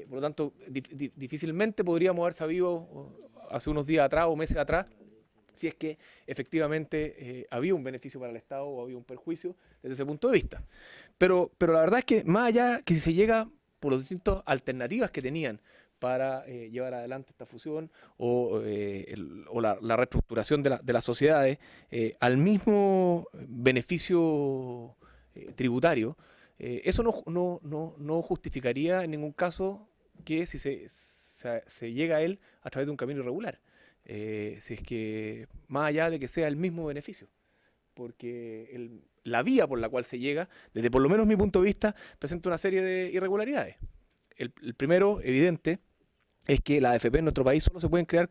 Por lo tanto, difícilmente podríamos haber sabido hace unos días atrás o meses atrás si es que efectivamente había un beneficio para el Estado o había un perjuicio desde ese punto de vista. Pero la verdad es que más allá que si se llega por las distintas alternativas que tenían para llevar adelante esta fusión o la reestructuración de las sociedades, al mismo beneficio tributario, eso no justificaría en ningún caso que si se llega a él a través de un camino irregular. Si es que más allá de que sea el mismo beneficio, porque la vía por la cual se llega, desde por lo menos mi punto de vista, presenta una serie de irregularidades. El primero, evidente, es que las AFP en nuestro país solo se pueden crear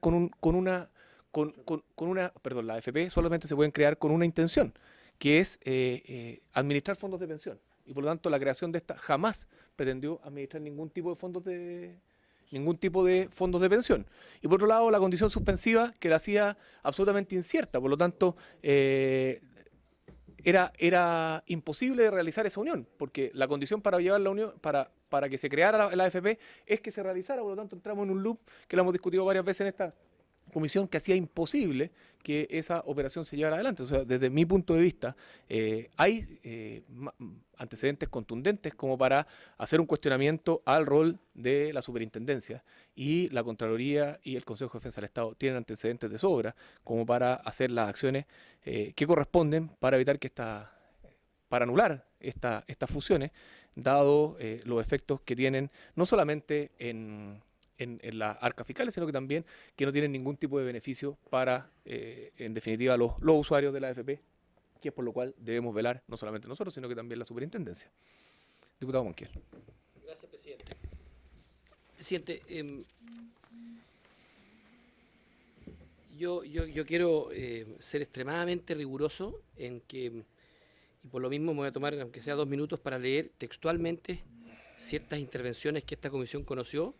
las AFP solamente se pueden crear con una intención, que es administrar fondos de pensión. Y por lo tanto la creación de esta jamás pretendió administrar ningún tipo de fondos de pensión. Y por otro lado, la condición suspensiva que la hacía absolutamente incierta. Por lo tanto, era imposible de realizar esa unión, porque la condición para llevar la unión, para que se creara la AFP, es que se realizara. Por lo tanto, entramos en un loop que lo hemos discutido varias veces en esta comisión, que hacía imposible que esa operación se llevara adelante. O sea, desde mi punto de vista, hay antecedentes contundentes como para hacer un cuestionamiento al rol de la superintendencia, y la Contraloría y el Consejo de Defensa del Estado tienen antecedentes de sobra como para hacer las acciones que corresponden para evitar para anular estas fusiones, dado los efectos que tienen no solamente en las arcas fiscales, sino que también que no tienen ningún tipo de beneficio para, en definitiva, los usuarios de la AFP, que es por lo cual debemos velar no solamente nosotros, sino que también la superintendencia. Diputado Monquiel. Gracias, presidente. Presidente, yo quiero ser extremadamente riguroso en que, y por lo mismo me voy a tomar, aunque sea 2 minutos, para leer textualmente ciertas intervenciones que esta comisión conoció,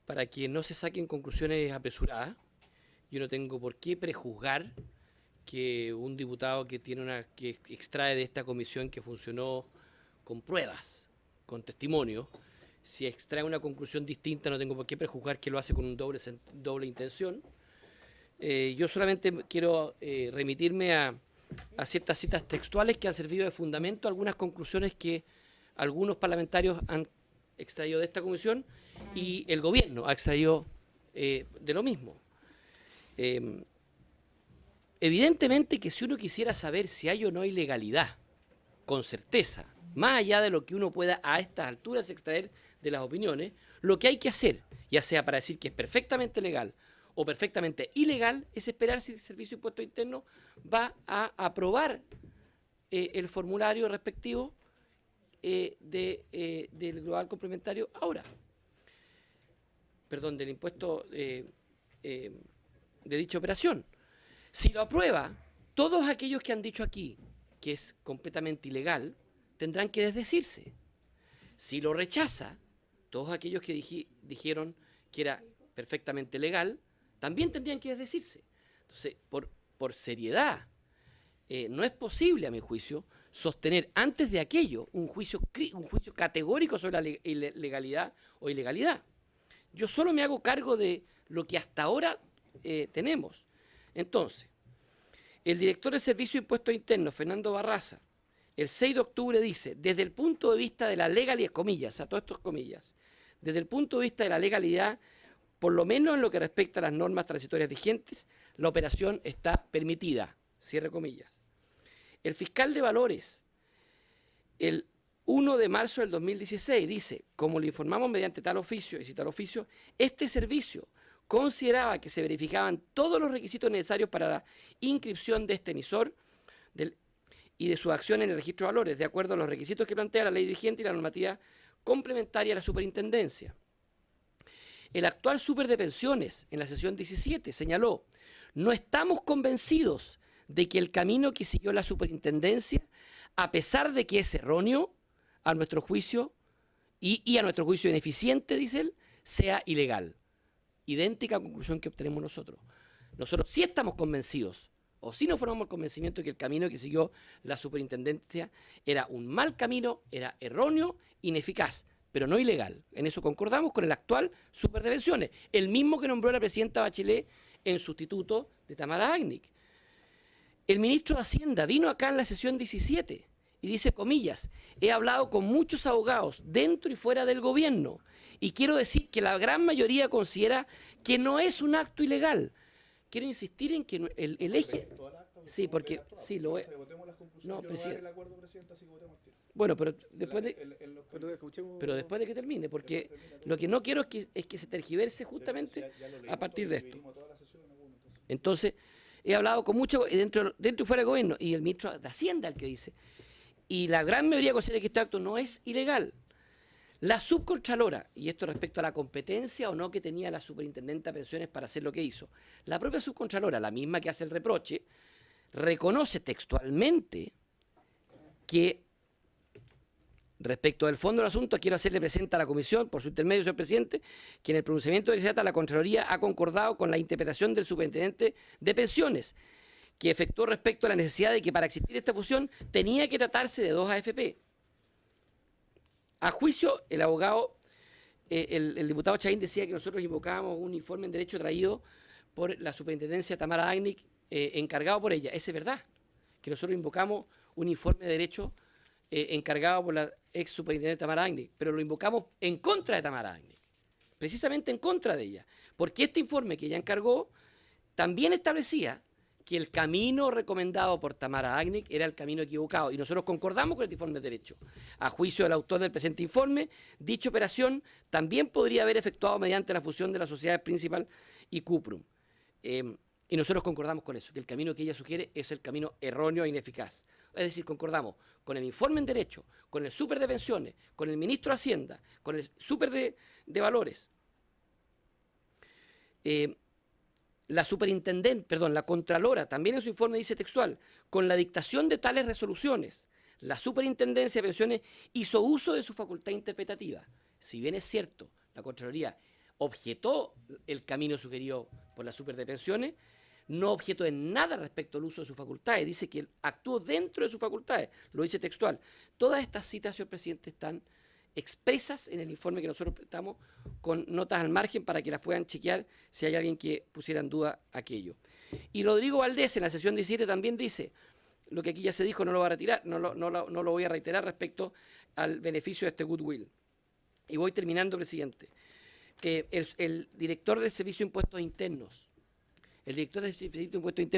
para que no se saquen conclusiones apresuradas. Yo no tengo por qué prejuzgar que un diputado que extrae de esta comisión que funcionó con pruebas, con testimonio, si extrae una conclusión distinta, no tengo por qué prejuzgar que lo hace con un doble intención. Yo solamente quiero remitirme a ciertas citas textuales que han servido de fundamento a algunas conclusiones que algunos parlamentarios han extraído de esta comisión y el gobierno ha extraído de lo mismo. Evidentemente que si uno quisiera saber si hay o no ilegalidad, con certeza, más allá de lo que uno pueda a estas alturas extraer de las opiniones, lo que hay que hacer, ya sea para decir que es perfectamente legal o perfectamente ilegal, es esperar si el Servicio de Impuestos Internos va a aprobar el formulario respectivo del global complementario ahora. Perdón, del impuesto de dicha operación. Si lo aprueba, todos aquellos que han dicho aquí que es completamente ilegal, tendrán que desdecirse. Si lo rechaza, todos aquellos que dijeron que era perfectamente legal, también tendrían que desdecirse. Entonces, por seriedad, no es posible, a mi juicio, sostener antes de aquello un juicio categórico sobre la legalidad o ilegalidad. Yo solo me hago cargo de lo que hasta ahora tenemos. Entonces, el director del Servicio de Impuestos Internos, Fernando Barraza, el 6 de octubre dice, desde el punto de vista de la legalidad, comillas, a todas estas comillas, desde el punto de vista de la legalidad, por lo menos en lo que respecta a las normas transitorias vigentes, la operación está permitida, cierre comillas. El fiscal de valores, el 1 de marzo del 2016 dice, como le informamos mediante tal oficio, y si tal oficio, este servicio consideraba que se verificaban todos los requisitos necesarios para la inscripción de este emisor y de su acción en el registro de valores, de acuerdo a los requisitos que plantea la ley vigente y la normativa complementaria a la superintendencia. El actual súper de pensiones, en la sesión 17, señaló, no estamos convencidos de que el camino que siguió la superintendencia, a pesar de que es erróneo, a nuestro juicio, y a nuestro juicio ineficiente, dice él, sea ilegal. Idéntica conclusión que obtenemos nosotros. Nosotros sí estamos convencidos, o sí nos formamos el convencimiento de que el camino que siguió la superintendencia era un mal camino, era erróneo, ineficaz, pero no ilegal. En eso concordamos con el actual súper de pensiones, el mismo que nombró la presidenta Bachelet en sustituto de Tamara Agnic. El ministro de Hacienda vino acá en la sesión 17 y dice, comillas, he hablado con muchos abogados dentro y fuera del gobierno y quiero decir que la gran mayoría considera que no es un acto ilegal. Quiero insistir en que el eje... Sí, porque... Sí, lo es. No, bueno, pero después de... Pero después de que termine, porque lo que no quiero es que se tergiverse justamente a partir de esto. Entonces, he hablado con muchos dentro y fuera del gobierno, y el ministro de Hacienda el que dice, y la gran mayoría considera que este acto no es ilegal. La subcontralora, y esto respecto a la competencia o no que tenía la superintendente de pensiones para hacer lo que hizo, la propia subcontralora, la misma que hace el reproche, reconoce textualmente que respecto del fondo del asunto, quiero hacerle presente a la comisión, por su intermedio, señor presidente, que en el pronunciamiento de que se trata, la Contraloría ha concordado con la interpretación del superintendente de pensiones, que efectuó respecto a la necesidad de que para existir esta fusión tenía que tratarse de 2 AFP. A juicio, el abogado, el diputado Chahín decía que nosotros invocábamos un informe en derecho traído por la superintendencia Tamara Agnic, encargado por ella. Eso es verdad, que nosotros invocamos un informe de derecho encargado por la ex superintendente Tamara Agnic, pero lo invocamos en contra de Tamara Agnic, precisamente en contra de ella, porque este informe que ella encargó también establecía que el camino recomendado por Tamara Agnic era el camino equivocado, y nosotros concordamos con este informe de derecho. A juicio del autor del presente informe, dicha operación también podría haber efectuado mediante la fusión de las sociedades Principal y Cuprum. Y nosotros concordamos con eso, que el camino que ella sugiere es el camino erróneo e ineficaz. Es decir, concordamos con el informe en derecho, con el súper de pensiones, con el ministro de Hacienda, con el súper de valores. La Contralora, también en su informe dice textual, con la dictación de tales resoluciones, la Superintendencia de Pensiones hizo uso de su facultad interpretativa. Si bien es cierto, la Contraloría objetó el camino sugerido por la Super de Pensiones, no objetó en nada respecto al uso de sus facultades, dice que actuó dentro de sus facultades, lo dice textual. Todas estas citas, señor presidente, están expresas en el informe que nosotros prestamos con notas al margen para que las puedan chequear si hay alguien que pusiera en duda aquello. Y Rodrigo Valdés en la sesión 17 también dice, lo que aquí ya se dijo no lo va a retirar, no lo voy a reiterar respecto al beneficio de este goodwill. Y voy terminando, presidente. El director del Servicio de Impuestos Internos,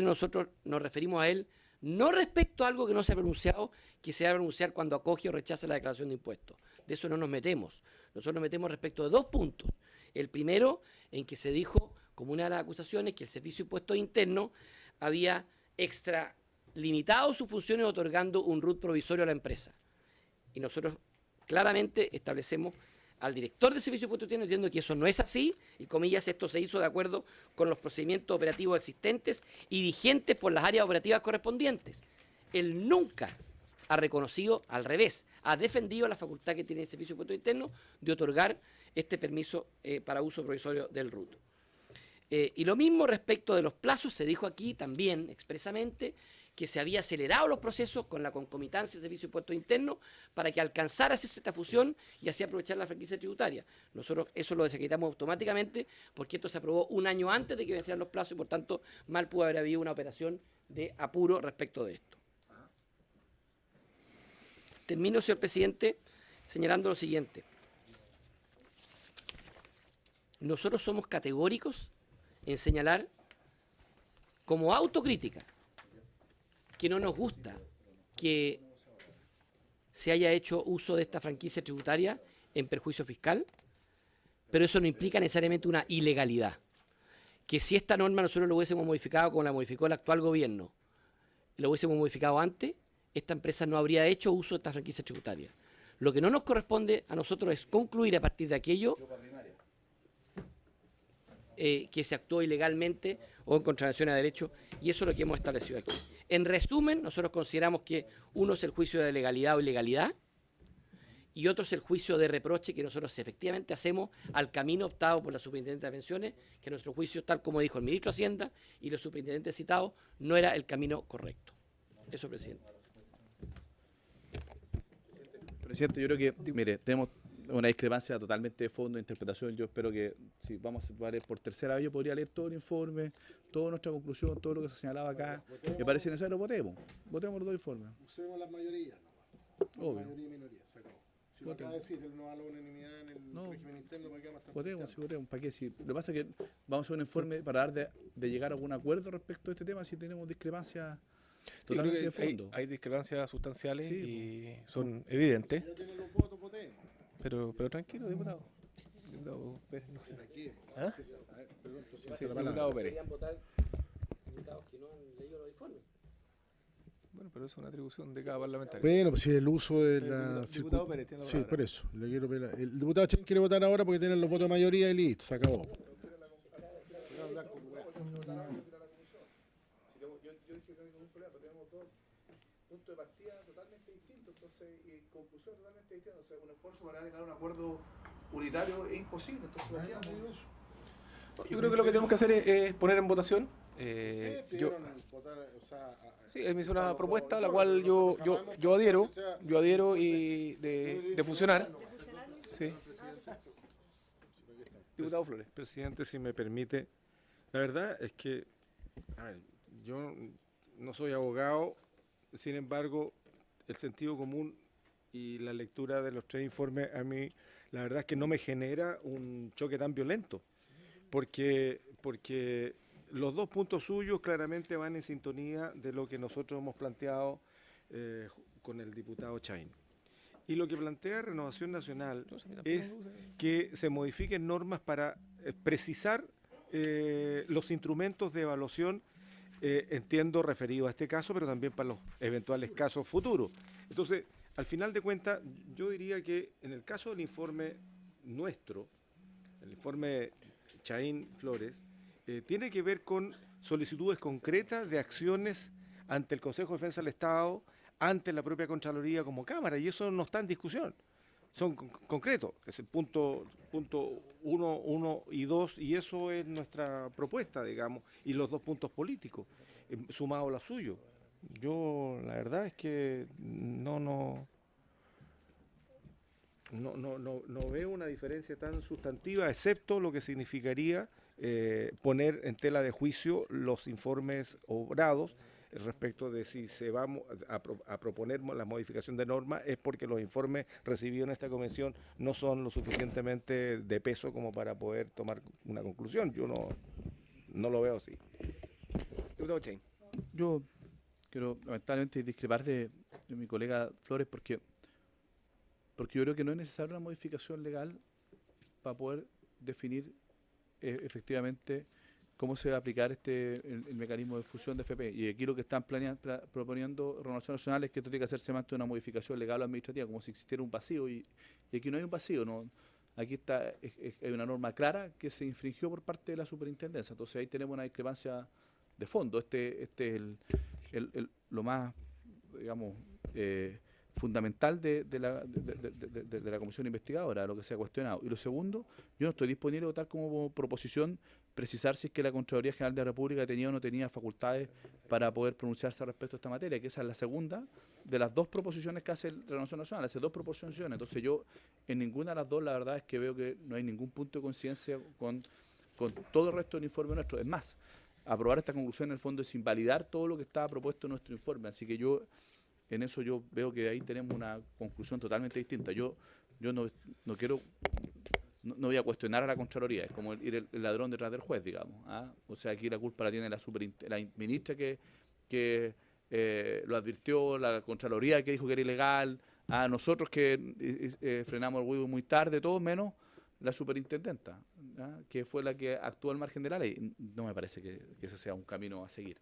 nosotros nos referimos a él no respecto a algo que no se ha pronunciado, que se va a pronunciar cuando acoge o rechaza la declaración de impuestos. De eso no nos metemos. Nosotros nos metemos respecto de 2 puntos. El primero, en que se dijo, como una de las acusaciones, que el Servicio de Impuestos Internos había extralimitado sus funciones otorgando un RUT provisorio a la empresa. Y nosotros claramente establecemos al director del Servicio de Impuestos Internos diciendo que eso no es así, y comillas, esto se hizo de acuerdo con los procedimientos operativos existentes y vigentes por las áreas operativas correspondientes. Él nunca ha reconocido, al revés, ha defendido la facultad que tiene el Servicio de Impuestos Internos de otorgar este permiso para uso provisorio del RUT. Y lo mismo respecto de los plazos, se dijo aquí también expresamente que se había acelerado los procesos con la concomitancia del Servicio de Impuestos Internos para que alcanzara a hacerse esta fusión y así aprovechar la franquicia tributaria. Nosotros eso lo desacreditamos automáticamente porque esto se aprobó un año antes de que vencieran los plazos y por tanto mal pudo haber habido una operación de apuro respecto de esto. Termino, señor presidente, señalando lo siguiente. Nosotros somos categóricos en señalar como autocrítica que no nos gusta que se haya hecho uso de esta franquicia tributaria en perjuicio fiscal, pero eso no implica necesariamente una ilegalidad. Que si esta norma nosotros lo hubiésemos modificado como la modificó el actual gobierno, lo hubiésemos modificado antes, esta empresa no habría hecho uso de esta franquicia tributaria. Lo que no nos corresponde a nosotros es concluir a partir de aquello que se actuó ilegalmente o en contravención a derecho, y eso es lo que hemos establecido aquí. En resumen, nosotros consideramos que uno es el juicio de legalidad o ilegalidad, y otro es el juicio de reproche que nosotros efectivamente hacemos al camino optado por la Superintendente de Pensiones, que nuestro juicio, tal como dijo el ministro de Hacienda y los superintendentes citados, no era el camino correcto. Eso, presidente. Presidente, yo creo que, mire, tenemos una discrepancia totalmente de fondo de interpretación. Yo espero que, si vamos a leer por tercera vez, yo podría leer todo el informe, toda nuestra conclusión, todo lo que se señalaba acá. Me parece necesario, votemos los dos informes. Usemos las mayorías, Obvio. mayoría y minoría, se acabó. Si lo acaba de decir, él no va a la unanimidad en el régimen interno, ¿para qué más Votemos, ¿para qué? Si, lo que pasa es que vamos a hacer un informe para dar de llegar a algún acuerdo respecto a este tema si tenemos discrepancias totalmente de fondo. Hay discrepancias sustanciales y son evidentes. Ya tienen los votos, votemos. Pero tranquilo, diputado. Diputado Pérez, no sé. ¿Ah? A ver, perdón, Sí, diputado Pérez. Deberían votar diputados que no han leído los informes. Bueno, pero eso es una atribución de cada parlamentario. Bueno, pues si el uso de la... Diputado Pérez, tiene la Sí, palabra. por eso. Le quiero pedir el diputado Chen quiere votar ahora porque tienen los votos de mayoría y listo, se acabó. Yo dije que no hay ningún problema, pero tenemos dos puntos de partida totalmente distintos, entonces, y conclusión totalmente distinta. Entonces, un esfuerzo para llegar a un acuerdo unitario es imposible. Entonces, imagínate. Yo creo que lo que tenemos que hacer es poner en votación. Sí, él me hizo una propuesta a la cual yo adhiero y de fusionar. Sí. Diputado Flores. Presidente, si me permite, la verdad es que, a ver, yo no soy abogado, sin embargo, el sentido común y la lectura de los tres informes a mí, la verdad es que no me genera un choque tan violento, porque los dos puntos suyos claramente van en sintonía de lo que nosotros hemos planteado con el diputado Chain. Y lo que plantea Renovación Nacional es que se modifiquen normas para precisar los instrumentos de evaluación, entiendo referido a este caso, pero también para los eventuales casos futuros. Entonces, al final de cuentas, yo diría que en el caso del informe nuestro, el informe Chain Flores, tiene que ver con solicitudes concretas de acciones ante el Consejo de Defensa del Estado, ante la propia Contraloría como Cámara, y eso no está en discusión. Son concretos, es el punto 1 y 2, y eso es nuestra propuesta, digamos, y los dos puntos políticos, sumado a lo suyo. Yo, la verdad es que no veo una diferencia tan sustantiva, excepto lo que significaría poner en tela de juicio los informes obrados respecto de si se va a proponer la modificación de normas, es porque los informes recibidos en esta convención no son lo suficientemente de peso como para poder tomar una conclusión. Yo no lo veo así. Diputado Chain. Yo quiero lamentablemente discrepar de mi colega Flores porque yo creo que no es necesaria una modificación legal para poder definir efectivamente cómo se va a aplicar el mecanismo de fusión de FP. Y aquí lo que están proponiendo Renovación Nacional es que esto tiene que hacerse más de una modificación legal o administrativa, como si existiera un vacío. Y aquí no hay un vacío, ¿no? Aquí hay una norma clara que se infringió por parte de la superintendencia. Entonces ahí tenemos una discrepancia de fondo. Este es lo más, digamos, fundamental de la comisión investigadora, lo que se ha cuestionado. Y lo segundo, yo no estoy disponible a votar como proposición precisar si es que la Contraloría General de la República tenía o no tenía facultades para poder pronunciarse respecto a esta materia, que esa es la segunda de las dos proposiciones que hace el Renovación Nacional, hace dos proposiciones. Entonces yo en ninguna de las dos la verdad es que veo que no hay ningún punto de coincidencia con todo el resto del informe nuestro. Es más, aprobar esta conclusión en el fondo es invalidar todo lo que estaba propuesto en nuestro informe, así que en eso yo veo que ahí tenemos una conclusión totalmente distinta. Yo no quiero, no voy a cuestionar a la Contraloría, es como ir el ladrón detrás del juez, digamos. O sea, aquí la culpa la tiene la ministra que lo advirtió, la Contraloría que dijo que era ilegal, A nosotros que frenamos el huevo muy tarde, todos menos la superintendenta, ¿ya? Que fue la que actuó al margen de la ley. No me parece que ese sea un camino a seguir.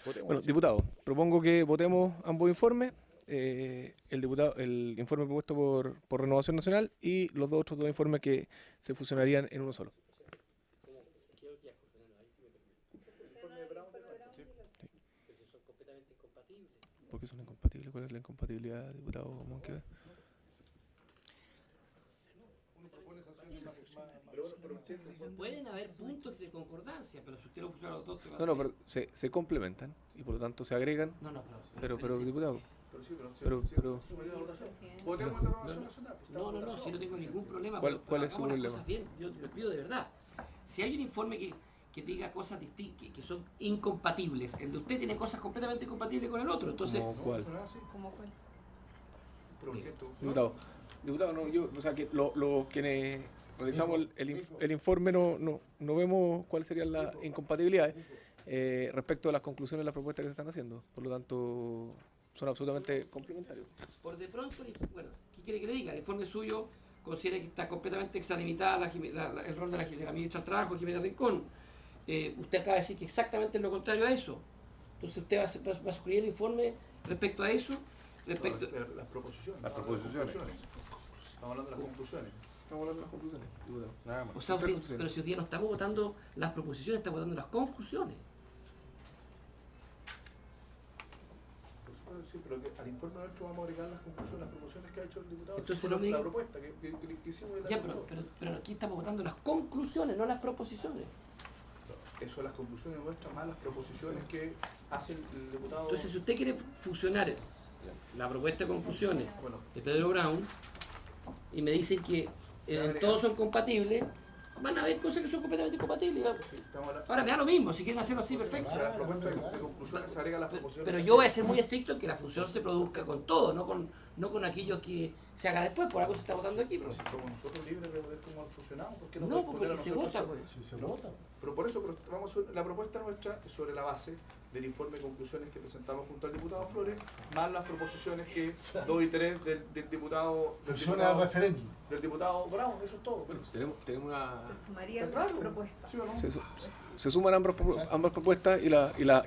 Votemos Bueno, así. diputado, propongo que votemos ambos informes. El informe propuesto por Renovación Nacional y los otros dos informes que se fusionarían en uno solo. ¿Por qué son incompatibles? ¿Cuál es la incompatibilidad, diputado Monqueda? Pueden haber puntos de concordancia, pero si usted lo fusiona los dos, te va a No, salir- pero se complementan y por lo tanto se agregan. No, Pero diputado, pero No, si no tengo ningún problema. ¿Cuál pero es su hagamos las problema? cosas bien. Yo pido de verdad. Si hay un informe que diga cosas distintas, que son incompatibles, el de usted tiene cosas completamente incompatibles con el otro. Entonces, ¿como cuál? ¿Cómo cuál? Diputado, no, o sea, que quienes realizamos el informe no vemos cuáles serían las incompatibilidades respecto a las conclusiones de las propuestas que se están haciendo. Por lo tanto, son absolutamente complementarios. por de pronto, bueno, ¿qué quiere que le diga? El informe suyo considera que está completamente extralimitada el rol de la ministra del Trabajo, Jimena Rincón. Usted acaba de decir que exactamente es lo contrario a eso. Entonces usted va a suscribir el informe respecto a eso, respecto... Las proposiciones. Estamos hablando de las conclusiones. Estamos hablando de las conclusiones, diputado. Nada más. O sea, pero si hoy día no estamos votando las proposiciones, estamos votando las conclusiones. Sí, pero que al informe nuestro vamos a agregar las conclusiones, las proposiciones que ha hecho el diputado. Entonces Fue no me la diga- propuesta que hicimos. Ya, pero aquí estamos votando las conclusiones, no las proposiciones. Eso, las conclusiones nuestras más las proposiciones que hace el diputado. Entonces, si usted quiere fusionar la propuesta de conclusiones Bueno. de Pedro Brown y me dicen que todos son compatibles, van a haber cosas que son completamente incompatibles. Sí, estamos hablando- Ahora me da lo mismo, si quieren hacerlo así, perfecto. o sea, las propuestas de conclusiones se agregan las proposiciones. Pero yo voy a ser muy estricto en que la fusión se produzca con todo, no con aquellos que se haga después, por algo se está votando aquí. Pero, Si somos nosotros libres de ver cómo funcionamos, ¿por qué no, No, podemos porque poner a se nosotros vota, sobre- pues. Si se vota. Pero por eso, vamos a la propuesta nuestra es sobre la base del informe de conclusiones que presentamos junto al diputado Flores, más las proposiciones que 2 y 3 del diputado Funciona el referéndum. del diputado Brown, eso es todo. Bueno, tenemos una... Se sumarían Está claro, las propuestas. ¿sí o no? Se suman ambas propuestas y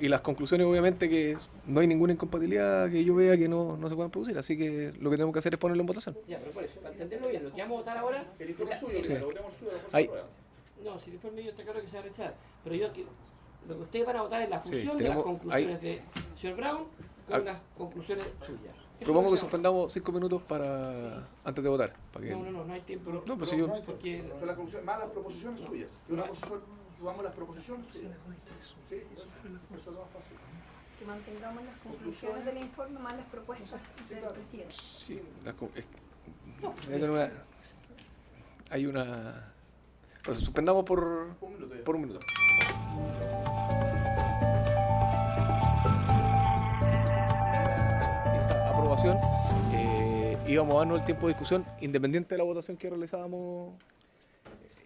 las conclusiones, obviamente, que no hay ninguna incompatibilidad que yo vea que no se puedan producir. Así que lo que tenemos que hacer es ponerlo en votación. ya, pero por eso, para entenderlo bien, lo que vamos a votar ahora... El informe la- suyo, el- primero, votemos el suyo, después Hay- se aprueba. No, si el informe yo está claro que se va a rechazar. Pero lo que ustedes van a votar es la fusión de las tenemos- conclusiones de señor Brown con Ah. las conclusiones suyas. Eso Propongo que se llama. suspendamos 5 minutos antes de votar. Para que, No hay tiempo. No, pues si yo... Porque Son las conclusiones, más las proposiciones suyas. Y una cosa son, subamos las proposiciones suyas. Sí, eso es lo más fácil. Que mantengamos las conclusiones del informe más las propuestas del presidente. Sí, hay una... Pero suspendamos por Un minuto ya. un minuto. Esa aprobación, íbamos a darnos el tiempo de discusión independiente de la votación que realizábamos.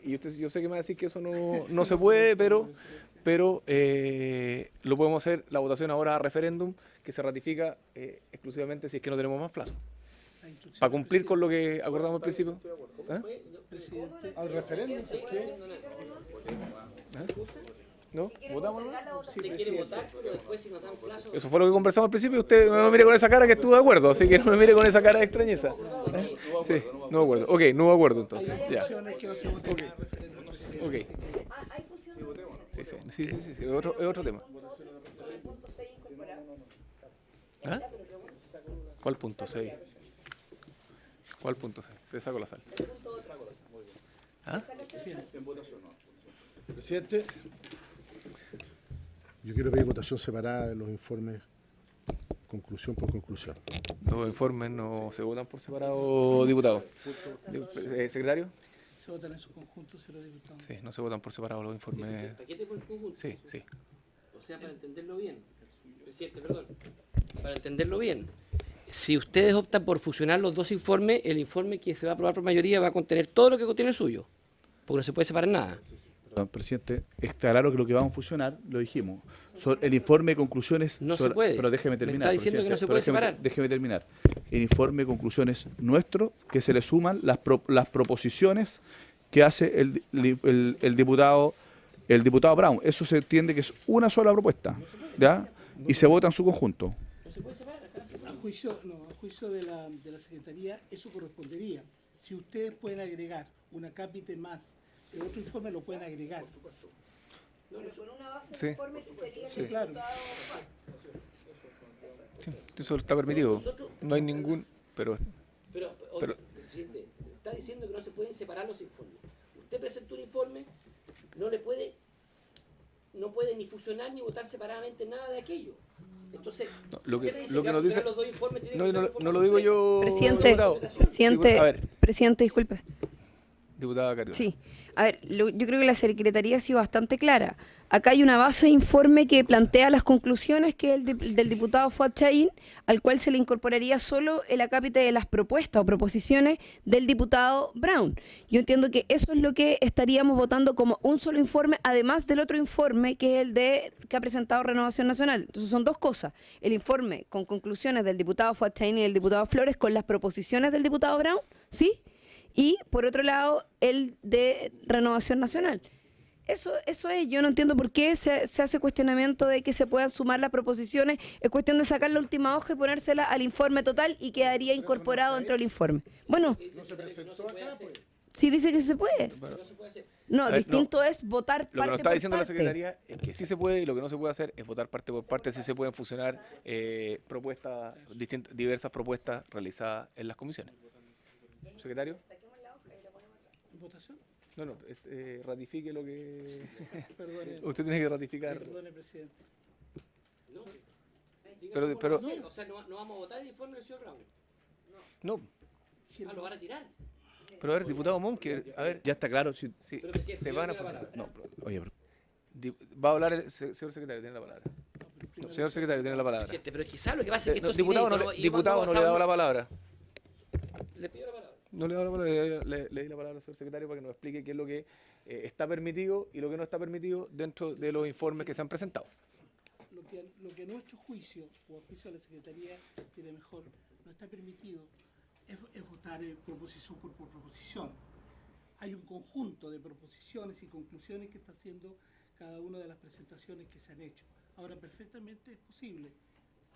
Y yo sé que me va a decir que eso no se puede, pero lo podemos hacer la votación ahora a referéndum, que se ratifica exclusivamente si es que no tenemos más plazo. La instrucción Para del cumplir con lo que acordamos al principio. ¿Ah? presidente. Al referéndum. ¿No? ¿Votamos? si quiere votar, pero después si nos dan plazo... Eso fue lo que conversamos al principio y usted no me mire con esa cara que estuvo de acuerdo, así que no me mire con esa cara de extrañeza. Sí, no me acuerdo. Ok, no me acuerdo entonces. Ya. Opciones que no se voten a referéndum presidente. Ok. Hay fusión de Sí, es otro tema. el punto 6 incorporado. ¿Ah? ¿Cuál punto 6? ¿Cuál punto 6? Se sacó la sal. ¿Ah? Presidente, yo quiero pedir votación separada de los informes, conclusión por conclusión. Los informes no se votan por separado, diputado. ¿Secretario? Se votan en su conjunto, señor diputado. Sí, no se votan por separado los informes. ¿Paquete por conjunto? Sí. O sea, para entenderlo bien, presidente, perdón, para entenderlo bien, si ustedes optan por fusionar los dos informes, el informe que se va a aprobar por mayoría va a contener todo lo que contiene el suyo, porque no se puede separar nada. Perdón, presidente, está claro que lo que vamos a fusionar, lo dijimos. El informe de conclusiones... No se puede. Pero déjeme Me terminar. está diciendo que no se puede separar. Déjeme terminar. El informe de conclusiones nuestro, que se le suman las proposiciones que hace el diputado Brown. Eso se entiende que es una sola propuesta, ¿ya? Y se vota en su conjunto. A juicio de la Secretaría, eso correspondería. Si ustedes pueden agregar una cápite más de otro informe, lo pueden agregar. Pero con una base Sí. de informe que sería Sí. el Claro. diputado Eso está permitido. No hay ningún... Pero Pero, presidente, está diciendo que no se pueden separar los informes. Usted presenta un informe, no puede ni fusionar ni votar separadamente nada de aquello. Entonces, no, lo usted que, dice lo que que va a nos dice... fusionar los dos informes, tiene que No, fusionar no, de forma no lo digo completa. yo, Presidente, diputado. A ver, Presidente, disculpe. diputada Carrión. Sí. A ver, yo creo que la Secretaría ha sido bastante clara. Acá hay una base de informe que plantea las conclusiones, que es del diputado Fuad Chahín, al cual se le incorporaría solo el acápite de las propuestas o proposiciones del diputado Brown. Yo entiendo que eso es lo que estaríamos votando como un solo informe, además del otro informe que es que ha presentado Renovación Nacional. Entonces son dos cosas. El informe con conclusiones del diputado Fuad Chahín y del diputado Flores con las proposiciones del diputado Brown, ¿sí? Y, por otro lado, el de Renovación Nacional. Eso es, yo no entiendo por qué se hace cuestionamiento de que se puedan sumar las proposiciones. Es cuestión de sacar la última hoja y ponérsela al informe total y quedaría incorporado dentro del informe. Bueno, No se presentó acá, pues. sí dice que se puede. No, A ver, distinto es votar Lo que nos parte está por diciendo la parte. Secretaría es que sí se puede y lo que no se puede hacer es votar parte por parte. Sí se pueden fusionar propuestas, diversas propuestas realizadas en las comisiones. Secretario. ¿Votación? No, ratifique lo que... Perdone, Usted tiene que ratificar. perdone, presidente. Pero- O sea, no vamos a votar el informe del señor Brown. No, Si el- Lo van a tirar. pero a ver, diputado Monk, a ver, Ya está claro. Sí. Pero, presidente, se yo van a tengo la funcionar. palabra. No, Oye, va a hablar el señor secretario, tiene la palabra. No, señor secretario, tiene la palabra. Presidente, pero quizás lo que pasa es que esto es Diputado, no, inédito, y diputado, cuando no le he dado la pasamos- palabra. Le pido la palabra. No le he dado la palabra, le di la palabra al señor secretario para que nos explique qué es lo que está permitido y lo que no está permitido dentro de los informes que se han presentado. lo que a nuestro juicio, o a juicio de la Secretaría, tiene mejor, no está permitido, es votar proposición por proposición. Hay un conjunto de proposiciones y conclusiones que está haciendo cada una de las presentaciones que se han hecho. Ahora, perfectamente es posible,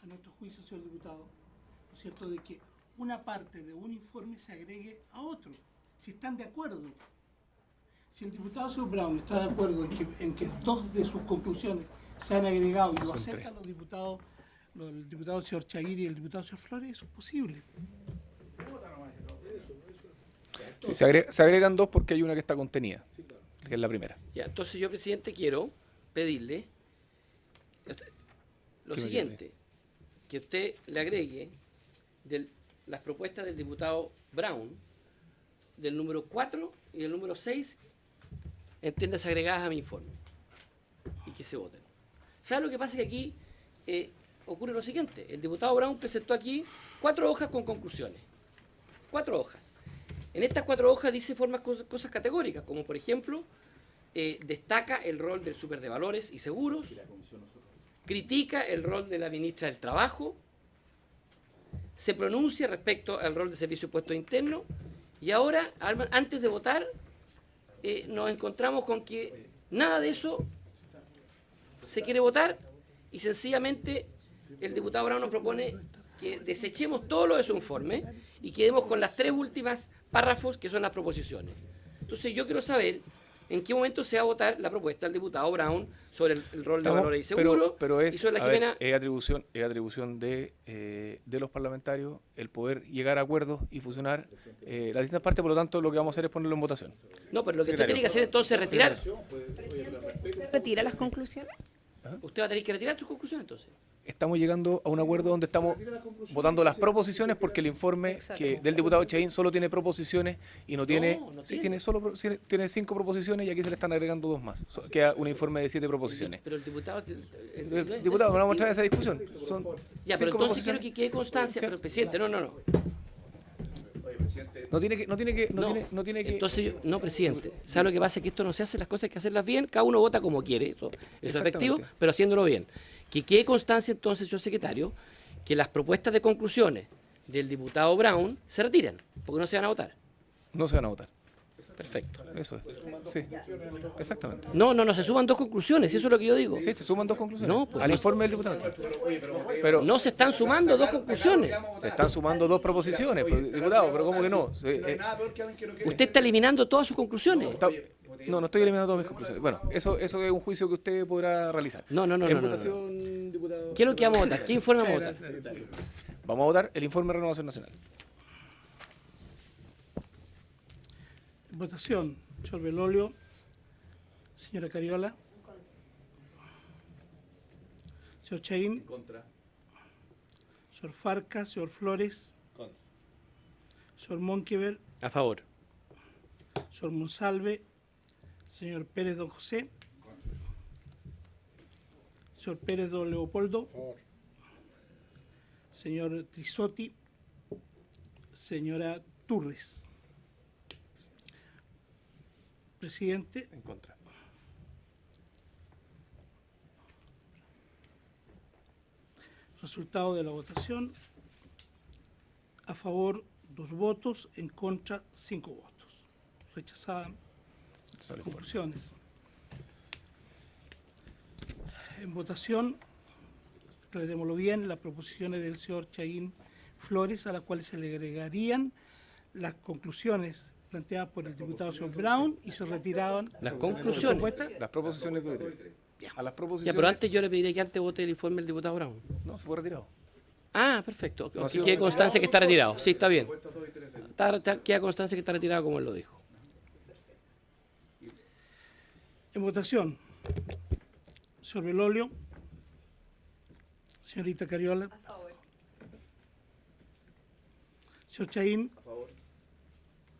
a nuestro juicio, señor diputado, ¿no es cierto?, de que una parte de un informe se agregue a otro, si están de acuerdo. Si el diputado señor Brown está de acuerdo en que dos de sus conclusiones se han agregado y lo aceptan los diputados, el diputado señor Chahir y el diputado señor Flores, eso es posible. Sí, se agregan dos porque hay una que está contenida, que es la primera. Ya, entonces yo, presidente, quiero pedirle lo ¿Qué me siguiente, que usted le agregue las propuestas del diputado Brown, del número 4 y del número 6, entiendas agregadas a mi informe, y que se voten. ¿Sabe lo que pasa? Que aquí ocurre lo siguiente. El diputado Brown presentó aquí 4 hojas con conclusiones. 4 hojas. En estas 4 hojas dice formas cosas categóricas, como por ejemplo, destaca el rol del super de valores y seguros, critica el rol de la ministra del Trabajo, se pronuncia respecto al rol de servicio de puestos internos, y ahora, antes de votar, nos encontramos con que nada de eso se quiere votar, y sencillamente el diputado Brown nos propone que desechemos todo lo de su informe y quedemos con las 3 últimas párrafos que son las proposiciones. Entonces yo quiero saber en qué momento se va a votar la propuesta del diputado Brown sobre el rol de valores y seguros, pero y sobre la a ver, Jimena. es atribución de los parlamentarios el poder llegar a acuerdos y fusionar las distintas partes, por lo tanto lo que vamos a hacer es ponerlo en votación. No, pero lo que usted Secretario. tiene que hacer entonces es retirar. ¿Usted retira las conclusiones? Usted va a tener que retirar sus conclusiones entonces. Estamos llegando a un acuerdo donde estamos votando las proposiciones porque el informe del diputado Chahín solo tiene proposiciones y no tiene... no sí, tiene. tiene 5 proposiciones y aquí se le están agregando 2 más. Queda un informe de 7 proposiciones. Pero el diputado... Diputado, vamos a entrar en esa discusión. Son Ya, pero 5 entonces quiero proposiciones. que quede constancia, Sí. pero presidente, no. No tiene que. Entonces, no, presidente. ¿Sabe lo que pasa? Es que esto no se hace, las cosas hay que hacerlas bien, cada uno vota como quiere, eso es efectivo, pero haciéndolo bien. Que quede constancia entonces, señor secretario, que las propuestas de conclusiones del diputado Brown se retiran, porque no se van a votar. No se van a votar. Perfecto. Eso es. Sí, exactamente. No, se suman dos conclusiones, eso es lo que yo digo. Sí, se suman dos conclusiones. No, pues al no. informe del diputado. Pero No se están sumando dos conclusiones. se están sumando dos proposiciones, diputado, pero ¿cómo que no? Usted está eliminando todas sus conclusiones. No estoy eliminando todas mis conclusiones. Bueno, eso es un juicio que usted podrá realizar. No. En votación, diputado. ¿Qué es lo que vamos a votar? ¿Qué informe vamos a votar? Vamos a votar el informe de Renovación Nacional. En votación, señor Belolio, señora Cariola, señor Chaín, señor Farcas, señor Flores, señor Monkever, A favor. señor Monsalve, señor Pérez don José, señor Pérez don Leopoldo, señor Trisotti, señora Turres. Presidente. En contra. Resultado de la votación. A favor, 2 votos. En contra, 5 votos. Rechazadas conclusiones. En votación, aclarémoslo bien, las proposiciones del señor Chaín Flores, a las cuales se le agregarían las conclusiones planteadas por el diputado señor Brown y se retiraban Las conclusiones. Las proposiciones de hoy. A las Ya, proposiciones. pero antes yo le pediría que antes vote el informe del diputado Brown. No, se fue retirado. Ah, perfecto. No ha Que sido quede retirado. constancia que está retirado. Sí, está bien. Queda constancia que está retirado como él lo dijo. En votación, señor Belolio, señorita Cariola, señor Chaín,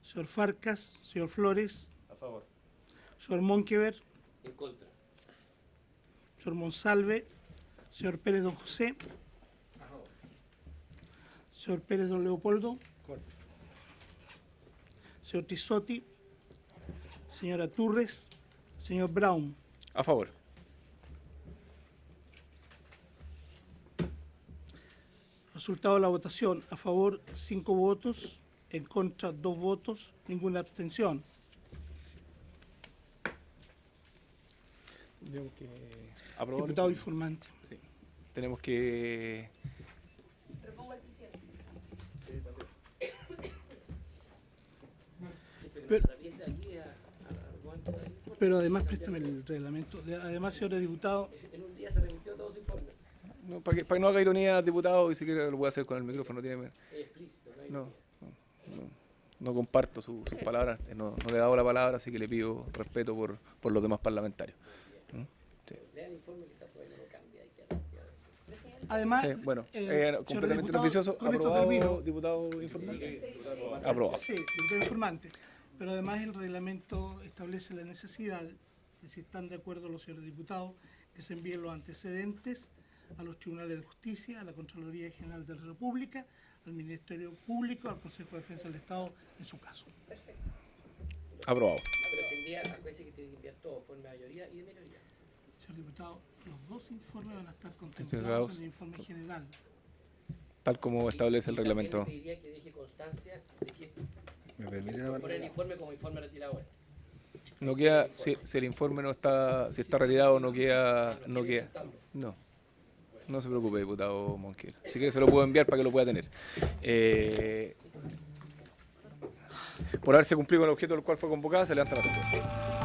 señor Farcas, señor Flores, A favor. señor Monkever, En contra. señor Monsalve, señor Pérez don José, señor Pérez don Leopoldo, señor Trisotti, señora Turres, señor Brown. A favor. Resultado de la votación, a favor 5 votos, en contra 2 votos, ninguna abstención. Diputado informante. Sí. Tenemos que. Pero además, préstame el reglamento. Además, señores diputados, En un día se remitió todo su informe. No, para que no haga ironía, diputado, y si quiere lo puede hacer con el micrófono. Tiene, Explícito, no hay no comparto sus palabras, no le he dado la palabra, así que le pido respeto por los demás parlamentarios. Lea el informe que está por ahí, no lo cambia. además, Bueno, señores completamente diputados, noticioso, con esto aprobado, termino. diputado informante. Aprobado. Sí, diputado informante. Pero además el reglamento establece la necesidad de, si están de acuerdo los señores diputados, que se envíen los antecedentes a los tribunales de justicia, a la Contraloría General de la República, al Ministerio Público, al Consejo de Defensa del Estado, en su caso. Aprobado. Pero se envía, acuérdense que tiene que enviar todo, por mayoría y de minoría. Señor diputado, los 2 informes van a estar Integrados. contemplados en el informe general. Tal como establece el reglamento. También le pediría que deje constancia de que poner el informe como informe retirado. No queda, si el informe no está, si está retirado, no queda. No se preocupe, diputado Monquer. Si quiere se lo puedo enviar para que lo pueda tener. Por haberse cumplido con el objeto del cual fue convocada, se levanta la sesión.